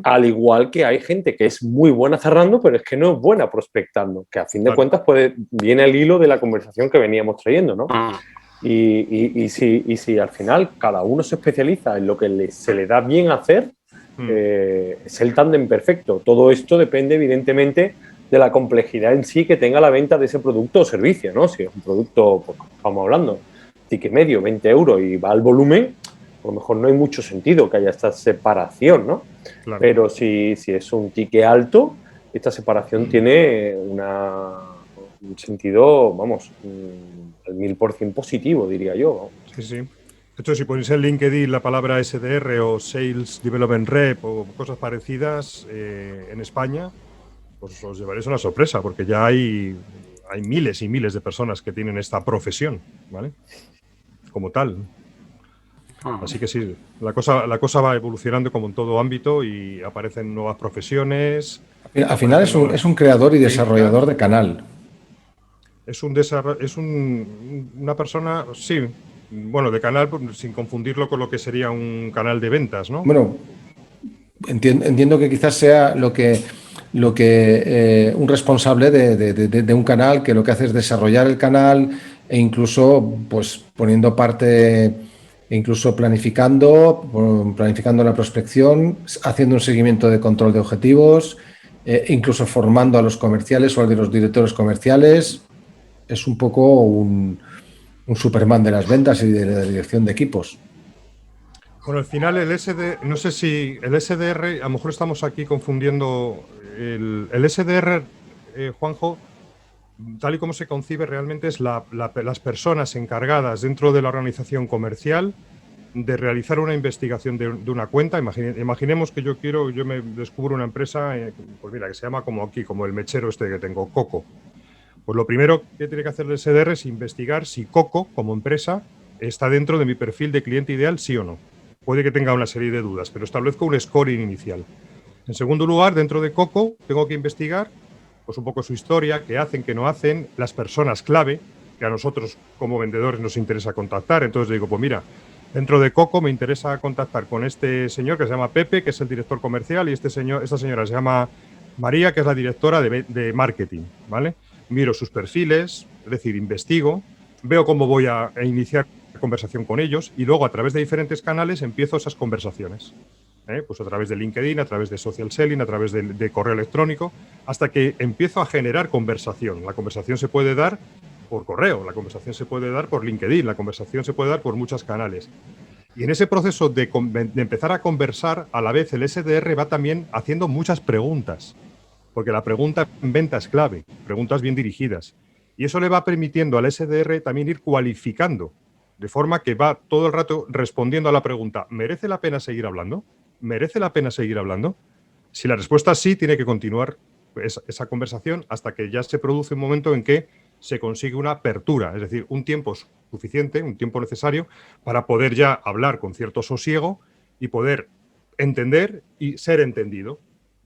al igual que hay gente que es muy buena cerrando, pero es que no es buena prospectando, que a fin de cuentas viene al hilo de la conversación que veníamos trayendo, ¿no? Y si al final cada uno se especializa en lo que se le da bien hacer, es el tándem perfecto. Todo esto depende, evidentemente, de la complejidad en sí que tenga la venta de ese producto o servicio, ¿no? Si es un producto, pues, estamos hablando, ticket medio, 20 euros y va al volumen, a lo mejor no hay mucho sentido que haya esta separación, ¿no? Claro. Pero si es un ticket alto, esta separación tiene un sentido, vamos, al 1000% positivo, diría yo. Vamos. Sí, sí. De hecho, si ponéis en LinkedIn la palabra SDR o Sales Development Rep o cosas parecidas en España, pues os llevaréis una sorpresa, porque ya hay miles y miles de personas que tienen esta profesión, ¿vale? Como tal. Así que sí, la cosa va evolucionando como en todo ámbito y aparecen nuevas profesiones. Al final es un creador y desarrollador de canal. Es una persona, sí, bueno, de canal, sin confundirlo con lo que sería un canal de ventas, ¿no? Bueno, entiendo que quizás sea lo que un responsable de un canal que lo que hace es desarrollar el canal e incluso pues poniendo parte, incluso planificando la prospección, haciendo un seguimiento de control de objetivos, incluso formando a los comerciales o a los directores comerciales. Es un poco un Superman de las ventas y de la dirección de equipos. Bueno, al final no sé si el SDR, a lo mejor estamos aquí confundiendo el SDR, Juanjo, tal y como se concibe realmente es las personas encargadas dentro de la organización comercial de realizar una investigación de una cuenta. Imaginemos que yo me descubro una empresa, pues mira, que se llama como aquí, como el mechero este que tengo, Coco. Pues lo primero que tiene que hacer el SDR es investigar si Coco, como empresa, está dentro de mi perfil de cliente ideal, sí o no. Puede que tenga una serie de dudas, pero establezco un scoring inicial. En segundo lugar, dentro de Coco, tengo que investigar pues un poco su historia, qué hacen, qué no hacen, las personas clave, que a nosotros como vendedores nos interesa contactar. Entonces digo, pues mira, dentro de Coco me interesa contactar con este señor que se llama Pepe, que es el director comercial, y esta señora se llama María, que es la directora de marketing, ¿vale? Miro sus perfiles, es decir, investigo, veo cómo voy a iniciar conversación con ellos y luego a través de diferentes canales empiezo esas conversaciones. Pues a través de LinkedIn, a través de social selling, a través de correo electrónico, hasta que empiezo a generar conversación. La conversación se puede dar por correo, la conversación se puede dar por LinkedIn, la conversación se puede dar por muchos canales. Y en ese proceso de empezar a conversar, a la vez el SDR va también haciendo muchas preguntas, porque la pregunta en venta es clave, preguntas bien dirigidas. Y eso le va permitiendo al SDR también ir cualificando, de forma que va todo el rato respondiendo a la pregunta, ¿merece la pena seguir hablando? ¿Merece la pena seguir hablando? Si la respuesta es sí, tiene que continuar esa conversación hasta que ya se produce un momento en que se consigue una apertura, es decir, un tiempo suficiente, un tiempo necesario para poder ya hablar con cierto sosiego y poder entender y ser entendido.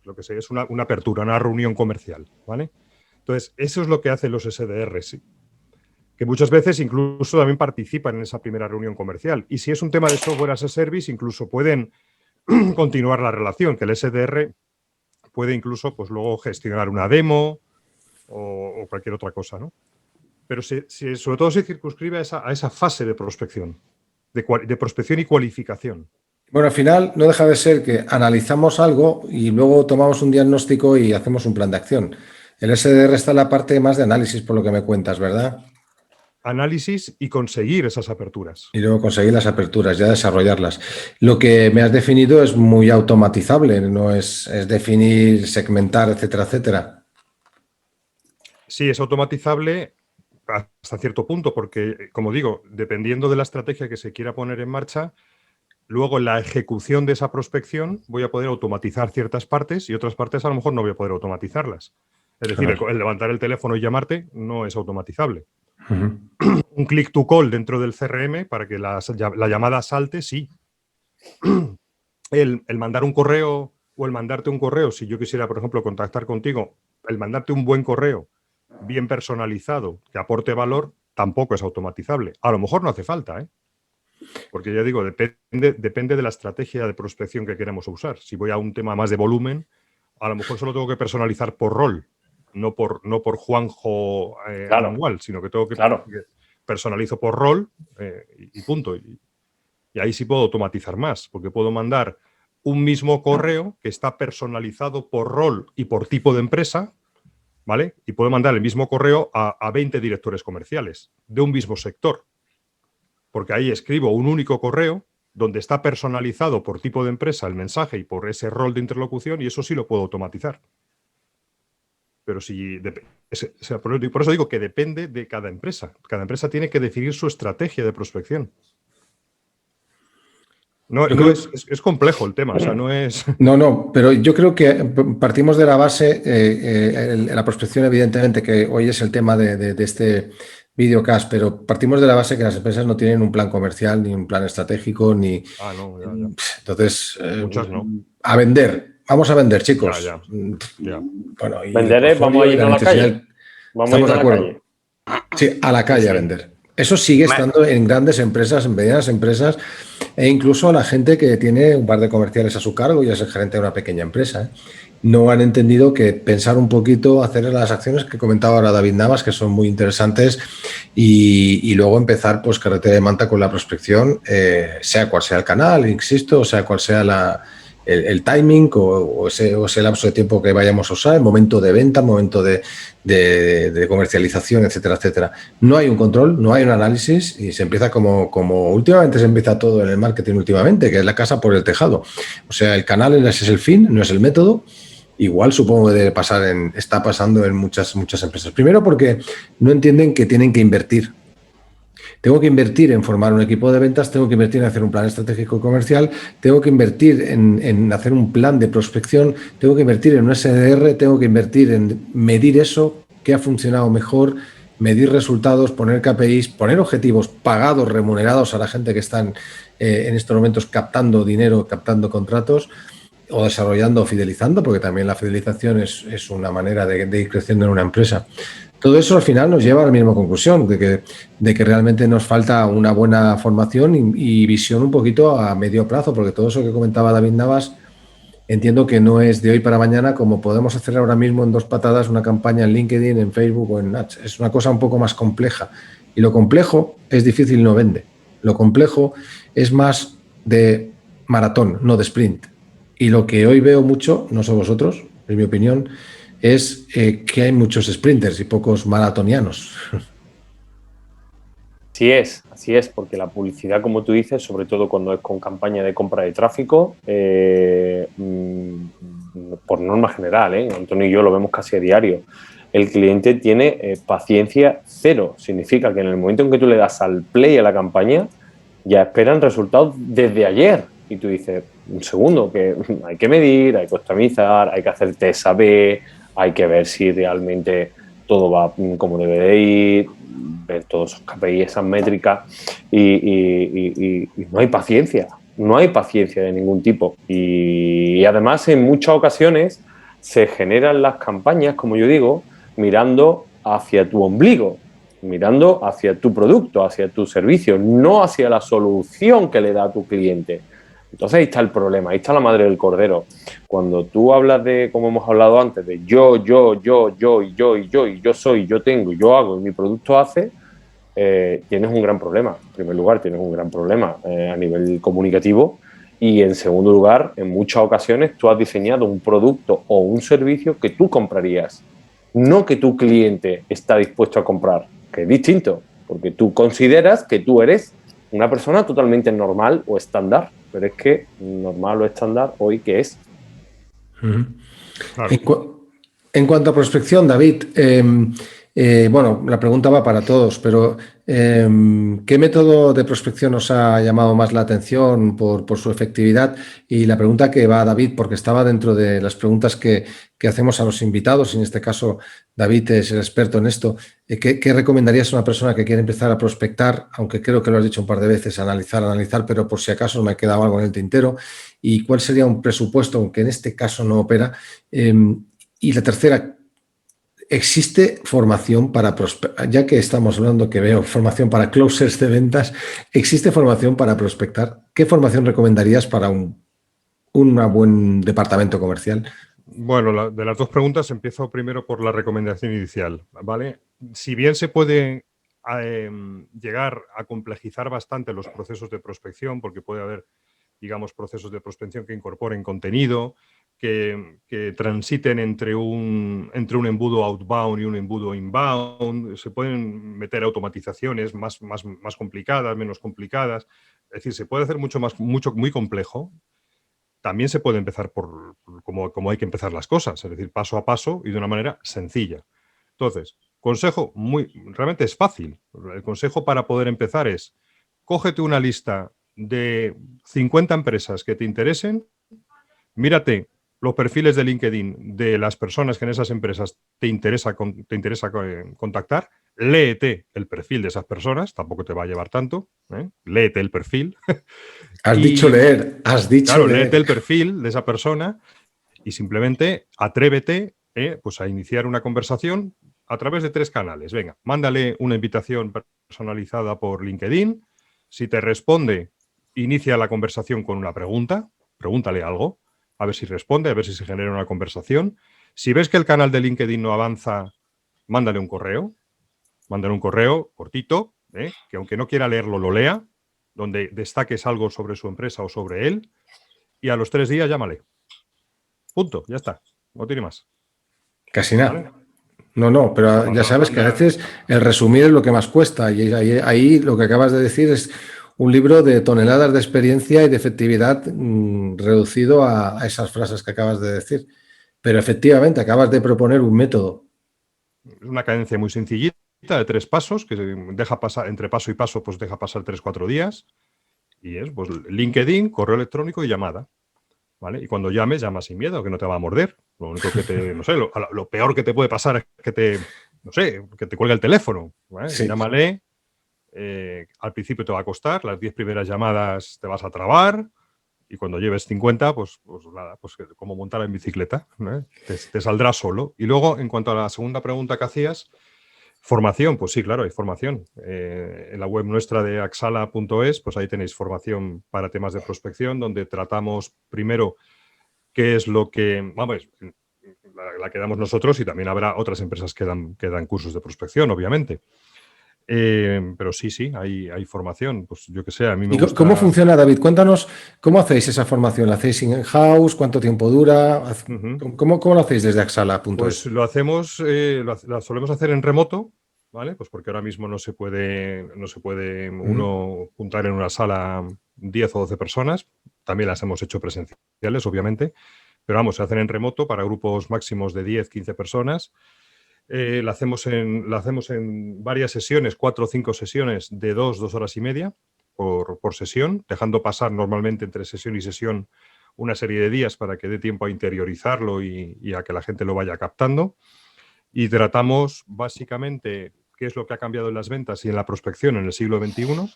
Lo que es una apertura, una reunión comercial, ¿vale? Entonces, eso es lo que hacen los SDRs, ¿sí? Que muchas veces incluso también participan en esa primera reunión comercial. Y si es un tema de software as a service, incluso pueden continuar la relación, que el SDR puede incluso pues luego gestionar una demo o cualquier otra cosa, ¿no? Pero sobre todo se circunscribe a esa fase de prospección, de prospección y cualificación. Bueno, al final no deja de ser que analizamos algo y luego tomamos un diagnóstico y hacemos un plan de acción. El SDR está en la parte más de análisis, por lo que me cuentas, ¿verdad? Análisis y conseguir esas aperturas. Y luego conseguir las aperturas, ya desarrollarlas. Lo que me has definido es muy automatizable, no es definir, segmentar, etcétera, etcétera. Sí, es automatizable hasta cierto punto, porque, como digo, dependiendo de la estrategia que se quiera poner en marcha, luego en la ejecución de esa prospección voy a poder automatizar ciertas partes y otras partes a lo mejor no voy a poder automatizarlas. Es decir, claro, el levantar el teléfono y llamarte no es automatizable. Un click to call dentro del CRM para que la llamada salte, sí. el mandar un correo o el mandarte un correo, si yo quisiera, por ejemplo, contactar contigo, el mandarte un buen correo, bien personalizado, que aporte valor, tampoco es automatizable. A lo mejor no hace falta, ¿eh? Porque ya digo, depende de la estrategia de prospección que queremos usar. Si voy a un tema más de volumen, a lo mejor solo tengo que personalizar por rol, no por Juanjo manual, sino que tengo que personalizo por rol y punto. Y ahí sí puedo automatizar más, porque puedo mandar un mismo correo que está personalizado por rol y por tipo de empresa, ¿vale? Y puedo mandar el mismo correo a 20 directores comerciales de un mismo sector. Porque ahí escribo un único correo donde está personalizado por tipo de empresa el mensaje y por ese rol de interlocución, y eso sí lo puedo automatizar. Pero si... por eso digo que depende de cada empresa. Cada empresa tiene que definir su estrategia de prospección. No, es complejo el tema, o sea, no es... No, pero yo creo que partimos de la base, la prospección evidentemente, que hoy es el tema de este videocast, pero partimos de la base que las empresas no tienen un plan comercial, ni un plan estratégico, ni... no, ya. Entonces, muchas no. A vender. Vamos a vender, chicos. Ya. Bueno, y vender, vamos a ir a la calle. Estamos de acuerdo. Sí, a la calle a vender. Eso sigue estando en grandes empresas, en medianas empresas, e incluso la gente que tiene un par de comerciales a su cargo y es el gerente de una pequeña empresa. No han entendido que pensar un poquito, hacer las acciones que comentaba ahora David Navas, que son muy interesantes, y luego empezar pues carretera de manta con la prospección, sea cual sea el canal, insisto, o sea cual sea el timing o ese lapso de tiempo que vayamos a usar, el momento de venta, el momento de comercialización, etcétera, etcétera. No hay un control, no hay un análisis y se empieza como últimamente se empieza todo en el marketing últimamente, que es la casa por el tejado. O sea, el canal ese es el fin, no es el método. Igual supongo que está pasando en muchas empresas. Primero porque no entienden que tienen que invertir. Tengo que invertir en formar un equipo de ventas, tengo que invertir en hacer un plan estratégico comercial, tengo que invertir en hacer un plan de prospección, tengo que invertir en un SDR, tengo que invertir en medir eso, qué ha funcionado mejor, medir resultados, poner KPIs, poner objetivos pagados, remunerados a la gente que están en estos momentos captando dinero, captando contratos o desarrollando o fidelizando, porque también la fidelización es una manera de ir creciendo en una empresa. Todo eso al final nos lleva a la misma conclusión, de que realmente nos falta una buena formación y visión un poquito a medio plazo, porque todo eso que comentaba David Navas, entiendo que no es de hoy para mañana como podemos hacer ahora mismo en 2 patadas una campaña en LinkedIn, en Facebook o en Ads. Es una cosa un poco más compleja. Y lo complejo es difícil, no vende. Lo complejo es más de maratón, no de sprint. Y lo que hoy veo mucho, no sé vosotros, en mi opinión, es que hay muchos sprinters y pocos maratonianos. Así es, porque la publicidad, como tú dices, sobre todo cuando es con campaña de compra de tráfico, por norma general, Antonio y yo lo vemos casi a diario, el cliente tiene paciencia cero. Significa que en el momento en que tú le das al play a la campaña, ya esperan resultados desde ayer. Y tú dices, un segundo, que hay que medir, hay que optimizar, hay que hacer test A/B, hay que ver si realmente todo va como debe de ir, ver todos esos KPI, esas métricas, y no hay paciencia de ningún tipo. Y además, en muchas ocasiones, se generan las campañas, como yo digo, mirando hacia tu ombligo, mirando hacia tu producto, hacia tu servicio, no hacia la solución que le da a tu cliente. Entonces ahí está el problema, ahí está la madre del cordero. Cuando tú hablas de, como hemos hablado antes, de yo, y yo soy, yo tengo, yo hago y mi producto hace, tienes un gran problema. En primer lugar, tienes un gran problema a nivel comunicativo y en segundo lugar, en muchas ocasiones tú has diseñado un producto o un servicio que tú comprarías, no que tu cliente está dispuesto a comprar, que es distinto, porque tú consideras que tú eres una persona totalmente normal o estándar. Pero es que normal o estándar hoy, ¿qué es? Claro. En cuanto a prospección, David, Bueno, la pregunta va para todos, pero ¿qué método de prospección os ha llamado más la atención por su efectividad? Y la pregunta que va a David, porque estaba dentro de las preguntas que hacemos a los invitados, y en este caso David es el experto en esto. ¿Qué recomendarías a una persona que quiere empezar a prospectar? Aunque creo que lo has dicho un par de veces, analizar, pero por si acaso me ha quedado algo en el tintero. ¿Y cuál sería un presupuesto, aunque en este caso no opera? Y la tercera, ¿existe formación para prospectar? Ya que estamos hablando, que veo formación para closers de ventas, ¿existe formación para prospectar? ¿Qué formación recomendarías para un buen departamento comercial? Bueno, de las dos preguntas empiezo primero por la recomendación inicial, ¿vale? Si bien se puede llegar a complejizar bastante los procesos de prospección, porque puede haber, digamos, procesos de prospección que incorporen contenido, que transiten entre un embudo outbound y un embudo inbound, se pueden meter automatizaciones más complicadas, menos complicadas, es decir, se puede hacer muy complejo. También se puede empezar por como hay que empezar las cosas, es decir, paso a paso y de una manera sencilla. Entonces, consejo realmente es fácil. El consejo para poder empezar es, cógete una lista de 50 empresas que te interesen, mírate los perfiles de LinkedIn de las personas que en esas empresas te interesa contactar, léete el perfil de esas personas, tampoco te va a llevar tanto, léete el perfil. Has dicho leer. Claro, léete el perfil de esa persona y simplemente atrévete pues a iniciar una conversación a través de 3 canales. Venga, mándale una invitación personalizada por LinkedIn. Si te responde, inicia la conversación con una pregunta. Pregúntale algo, a ver si responde, a ver si se genera una conversación. Si ves que el canal de LinkedIn no avanza, mándale un correo. Mándale un correo cortito, que aunque no quiera leerlo, lo lea, donde destaques algo sobre su empresa o sobre él, y a los 3 días llámale. Punto, ya está. No tiene más. Casi nada. ¿Vale? No, pero ya sabes que a veces el resumir es lo que más cuesta, y ahí lo que acabas de decir es un libro de toneladas de experiencia y de efectividad reducido a esas frases que acabas de decir. Pero efectivamente acabas de proponer un método. Es una cadencia muy sencillita de 3 pasos, que deja pasar, entre paso y paso, pues deja pasar 3-4 días. Y es pues LinkedIn, correo electrónico y llamada. ¿Vale? Y cuando llama sin miedo, que no te va a morder. Lo único que te, no sé, lo peor que te puede pasar es que te cuelgue el teléfono. ¿Vale? Sí. Llámale. Al principio te va a costar, las 10 primeras llamadas te vas a trabar, y cuando lleves 50, pues nada, pues como montar en bicicleta, ¿no? Te saldrá solo. Y luego, en cuanto a la segunda pregunta que hacías, formación, pues sí, claro, hay formación. En la web nuestra de axala.es, pues ahí tenéis formación para temas de prospección, donde tratamos primero qué es lo que, vamos, la que damos nosotros, y también habrá otras empresas que dan cursos de prospección, obviamente. Pero sí, hay formación. Pues yo que sé, a mí me gusta... ¿Cómo funciona, David? Cuéntanos, ¿cómo hacéis esa formación? ¿La hacéis in-house? ¿Cuánto tiempo dura? ¿Cómo lo hacéis desde axala.es? Pues lo hacemos, la solemos hacer en remoto, ¿vale? Pues porque ahora mismo no se puede uno juntar en una sala 10 o 12 personas. También las hemos hecho presenciales, obviamente. Pero vamos, se hacen en remoto para grupos máximos de 10, 15 personas. La hacemos en varias sesiones, 4 o 5 sesiones de 2 horas y media por sesión, dejando pasar normalmente entre sesión y sesión una serie de días para que dé tiempo a interiorizarlo y a que la gente lo vaya captando. Y tratamos básicamente qué es lo que ha cambiado en las ventas y en la prospección en el siglo XXI,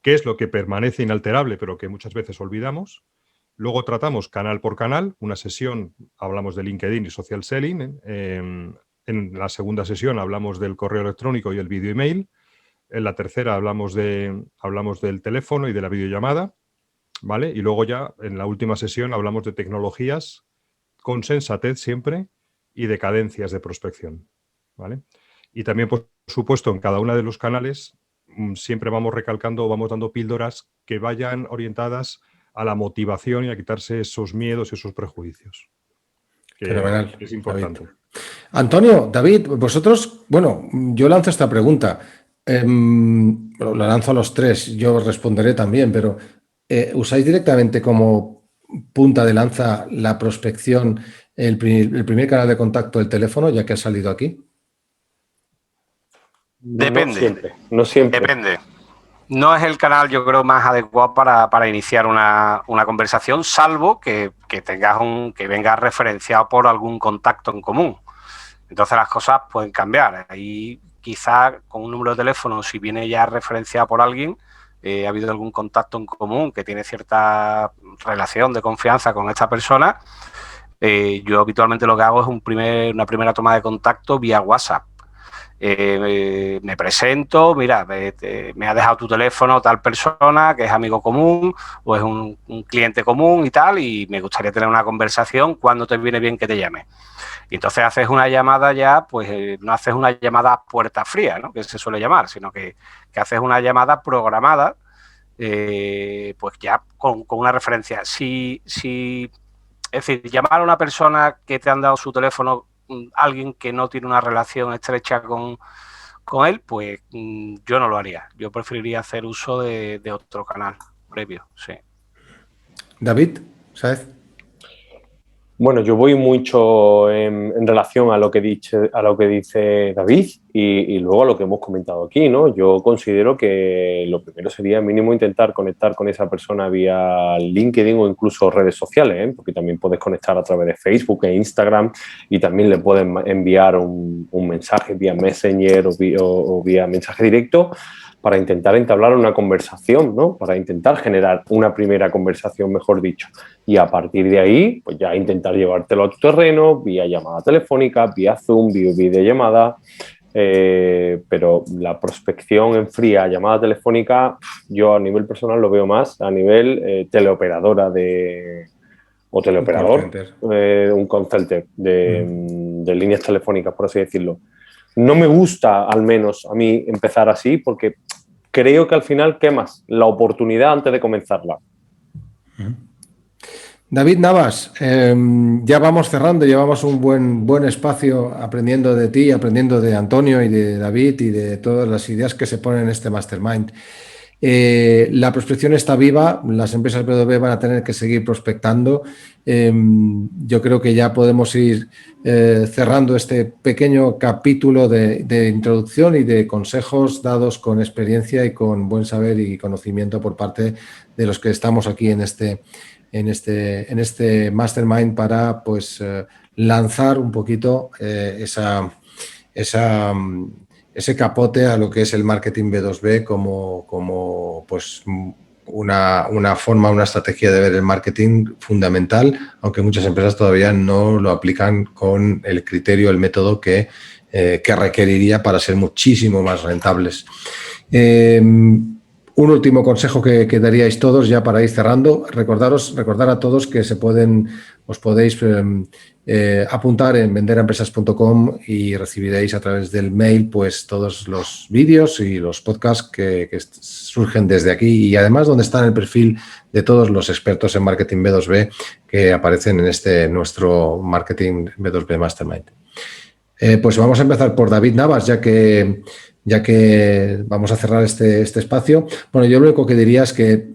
qué es lo que permanece inalterable pero que muchas veces olvidamos. Luego tratamos canal por canal. Una sesión hablamos de LinkedIn y social selling. En la segunda sesión hablamos del correo electrónico y el video email. En la tercera hablamos del teléfono y de la videollamada, ¿vale? Y luego ya en la última sesión hablamos de tecnologías con sensatez siempre y de cadencias de prospección, ¿vale? Y también, por supuesto, en cada uno de los canales siempre vamos recalcando o vamos dando píldoras que vayan orientadas a la motivación y a quitarse esos miedos y esos prejuicios. Fenomenal. Es importante. David. Antonio, David, vosotros, bueno, yo lanzo esta pregunta. La lanzo a los 3, yo responderé también, pero ¿usáis directamente como punta de lanza la prospección, el primer canal de contacto, el teléfono, ya que ha salido aquí? Depende. No siempre. Depende. No es el canal, yo creo, más adecuado para iniciar una conversación, salvo que venga referenciado por algún contacto en común. Entonces las cosas pueden cambiar. Ahí quizás con un número de teléfono, si viene ya referenciado por alguien, ha habido algún contacto en común que tiene cierta relación de confianza con esta persona, yo habitualmente lo que hago es una primera toma de contacto vía WhatsApp. Me presento, mira, me ha dejado tu teléfono tal persona que es amigo común o es un cliente común y tal, y me gustaría tener una conversación, ¿cuándo te viene bien que te llame? Y entonces haces una llamada ya, pues no haces una llamada a puerta fría, ¿no?, que se suele llamar, sino que haces una llamada programada, pues ya con una referencia. Es decir, llamar a una persona que te han dado su teléfono, alguien que no tiene una relación estrecha con él, pues yo no lo haría. Yo preferiría hacer uso de otro canal previo, sí. David, ¿sabes? Bueno, yo voy mucho en relación a lo que dice David y luego a lo que hemos comentado aquí, ¿no? Yo considero que lo primero sería mínimo intentar conectar con esa persona vía LinkedIn o incluso redes sociales, ¿eh? Porque también puedes conectar a través de Facebook e Instagram y también le pueden enviar un mensaje vía Messenger o vía mensaje directo para intentar entablar una conversación, ¿no? Para intentar generar una primera conversación, mejor dicho. Y a partir de ahí, pues ya intentar llevártelo a tu terreno, vía llamada telefónica, vía Zoom, vía videollamada. Pero la prospección en fría, llamada telefónica, yo a nivel personal lo veo más a nivel teleoperadora o teleoperador, un call center de líneas telefónicas, por así decirlo. No me gusta, al menos a mí, empezar así porque creo que al final quemas la oportunidad antes de comenzarla. David Navas, ya vamos cerrando, llevamos un buen espacio aprendiendo de ti, aprendiendo de Antonio y de David y de todas las ideas que se ponen en este Mastermind. La prospección está viva, las empresas B2B van a tener que seguir prospectando. Yo creo que ya podemos ir cerrando este pequeño capítulo de introducción y de consejos dados con experiencia y con buen saber y conocimiento por parte de los que estamos aquí en este Mastermind para pues lanzar un poquito ese capote a lo que es el marketing B2B como pues una forma, una estrategia de ver el marketing fundamental, aunque muchas empresas todavía no lo aplican con el criterio, el método que requeriría para ser muchísimo más rentables. Un último consejo que daríais todos ya para ir cerrando, recordar a todos que os podéis apuntar en venderempresas.com y recibiréis a través del mail pues todos los vídeos y los podcasts que surgen desde aquí y además donde está el perfil de todos los expertos en marketing B2B que aparecen en nuestro Marketing B2B Mastermind. Pues vamos a empezar por David Navas, ya que vamos a cerrar este espacio. Bueno, yo lo único que diría es que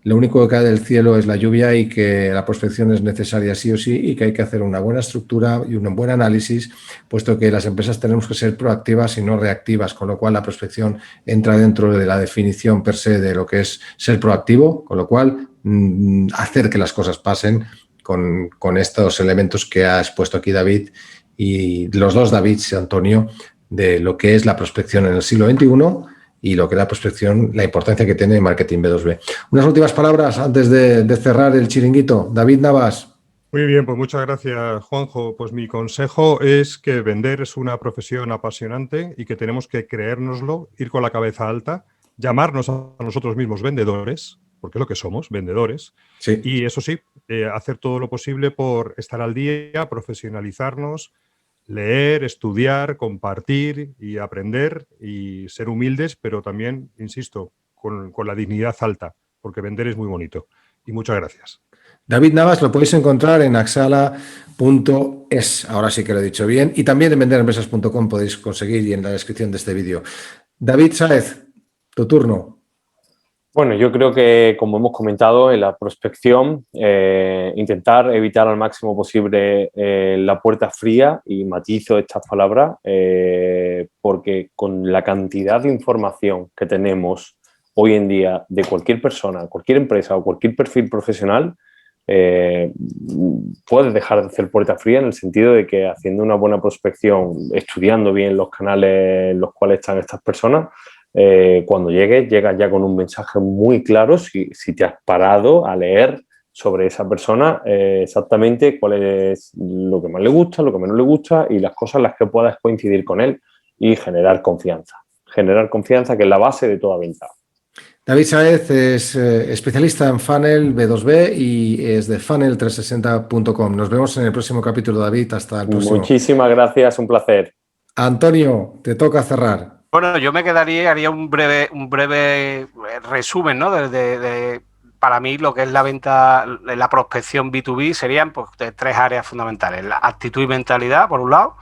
lo único que cae del cielo es la lluvia y que la prospección es necesaria sí o sí y que hay que hacer una buena estructura y un buen análisis, puesto que las empresas tenemos que ser proactivas y no reactivas, con lo cual la prospección entra dentro de la definición per se de lo que es ser proactivo, con lo cual hacer que las cosas pasen con estos elementos que ha expuesto aquí David y los dos Davids, Antonio, de lo que es la prospección en el siglo XXI y lo que es la prospección, la importancia que tiene el marketing B2B. Unas últimas palabras antes de cerrar el chiringuito. David Navas. Muy bien, pues muchas gracias, Juanjo. Pues mi consejo es que vender es una profesión apasionante y que tenemos que creérnoslo, ir con la cabeza alta, llamarnos a nosotros mismos vendedores, porque es lo que somos, vendedores. Sí. Y eso sí, hacer todo lo posible por estar al día, profesionalizarnos, leer, estudiar, compartir y aprender y ser humildes, pero también, insisto, con la dignidad alta, porque vender es muy bonito. Y muchas gracias. David Navas lo podéis encontrar en axala.es, ahora sí que lo he dicho bien, y también en venderempresas.com podéis conseguir y en la descripción de este vídeo. David Sáez, tu turno. Bueno, yo creo que, como hemos comentado, en la prospección, intentar evitar al máximo posible la puerta fría, y matizo estas palabras, porque con la cantidad de información que tenemos hoy en día de cualquier persona, cualquier empresa o cualquier perfil profesional, puedes dejar de hacer puerta fría, en el sentido de que haciendo una buena prospección, estudiando bien los canales en los cuales están estas personas, cuando llegas ya con un mensaje muy claro si te has parado a leer sobre esa persona exactamente cuál es lo que más le gusta, lo que menos le gusta y las cosas en las que puedas coincidir con él, y generar confianza. Generar confianza, que es la base de toda venta. David Sáez es especialista en funnel B2B y es de funnel360.com. Nos vemos en el próximo capítulo, David. Hasta el próximo. Muchísimas gracias, un placer. Antonio, te toca cerrar. Bueno, yo me haría un breve resumen, ¿no? Para mí, lo que es la venta, la prospección B2B serían pues, de 3 áreas fundamentales: la actitud y mentalidad, por un lado,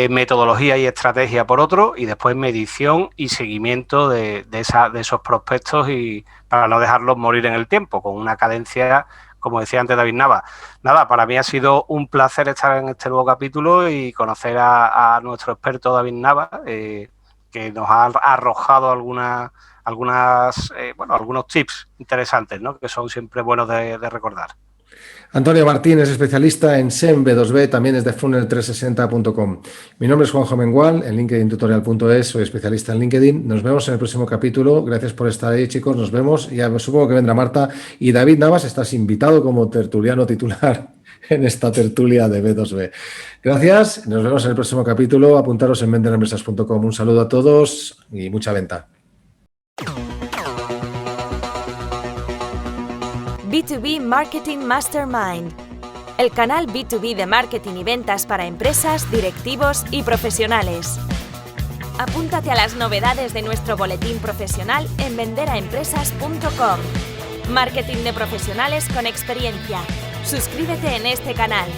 metodología y estrategia, por otro, y después medición y seguimiento de esos prospectos, y para no dejarlos morir en el tiempo, con una cadencia, como decía antes David Navas. Nada, para mí ha sido un placer estar en este nuevo capítulo y conocer a nuestro experto David Navas, que nos ha arrojado algunos tips interesantes, ¿no? Que son siempre buenos de recordar. Antonio Martín es especialista en SEM B2B, también es de funnel360.com. Mi nombre es Juanjo Mengual, en linkedintutorial.es, soy especialista en LinkedIn. Nos vemos en el próximo capítulo. Gracias por estar ahí, chicos. Nos vemos. Ya supongo que vendrá Marta. Y David Navas, estás invitado como tertuliano titular en esta tertulia de B2B. Gracias. Nos vemos en el próximo capítulo. Apuntaros en venderempresas.com. Un saludo a todos y mucha venta. B2B Marketing Mastermind, el canal B2B de marketing y ventas para empresas, directivos y profesionales. Apúntate a las novedades de nuestro boletín profesional en venderaempresas.com. Marketing de profesionales con experiencia. Suscríbete en este canal.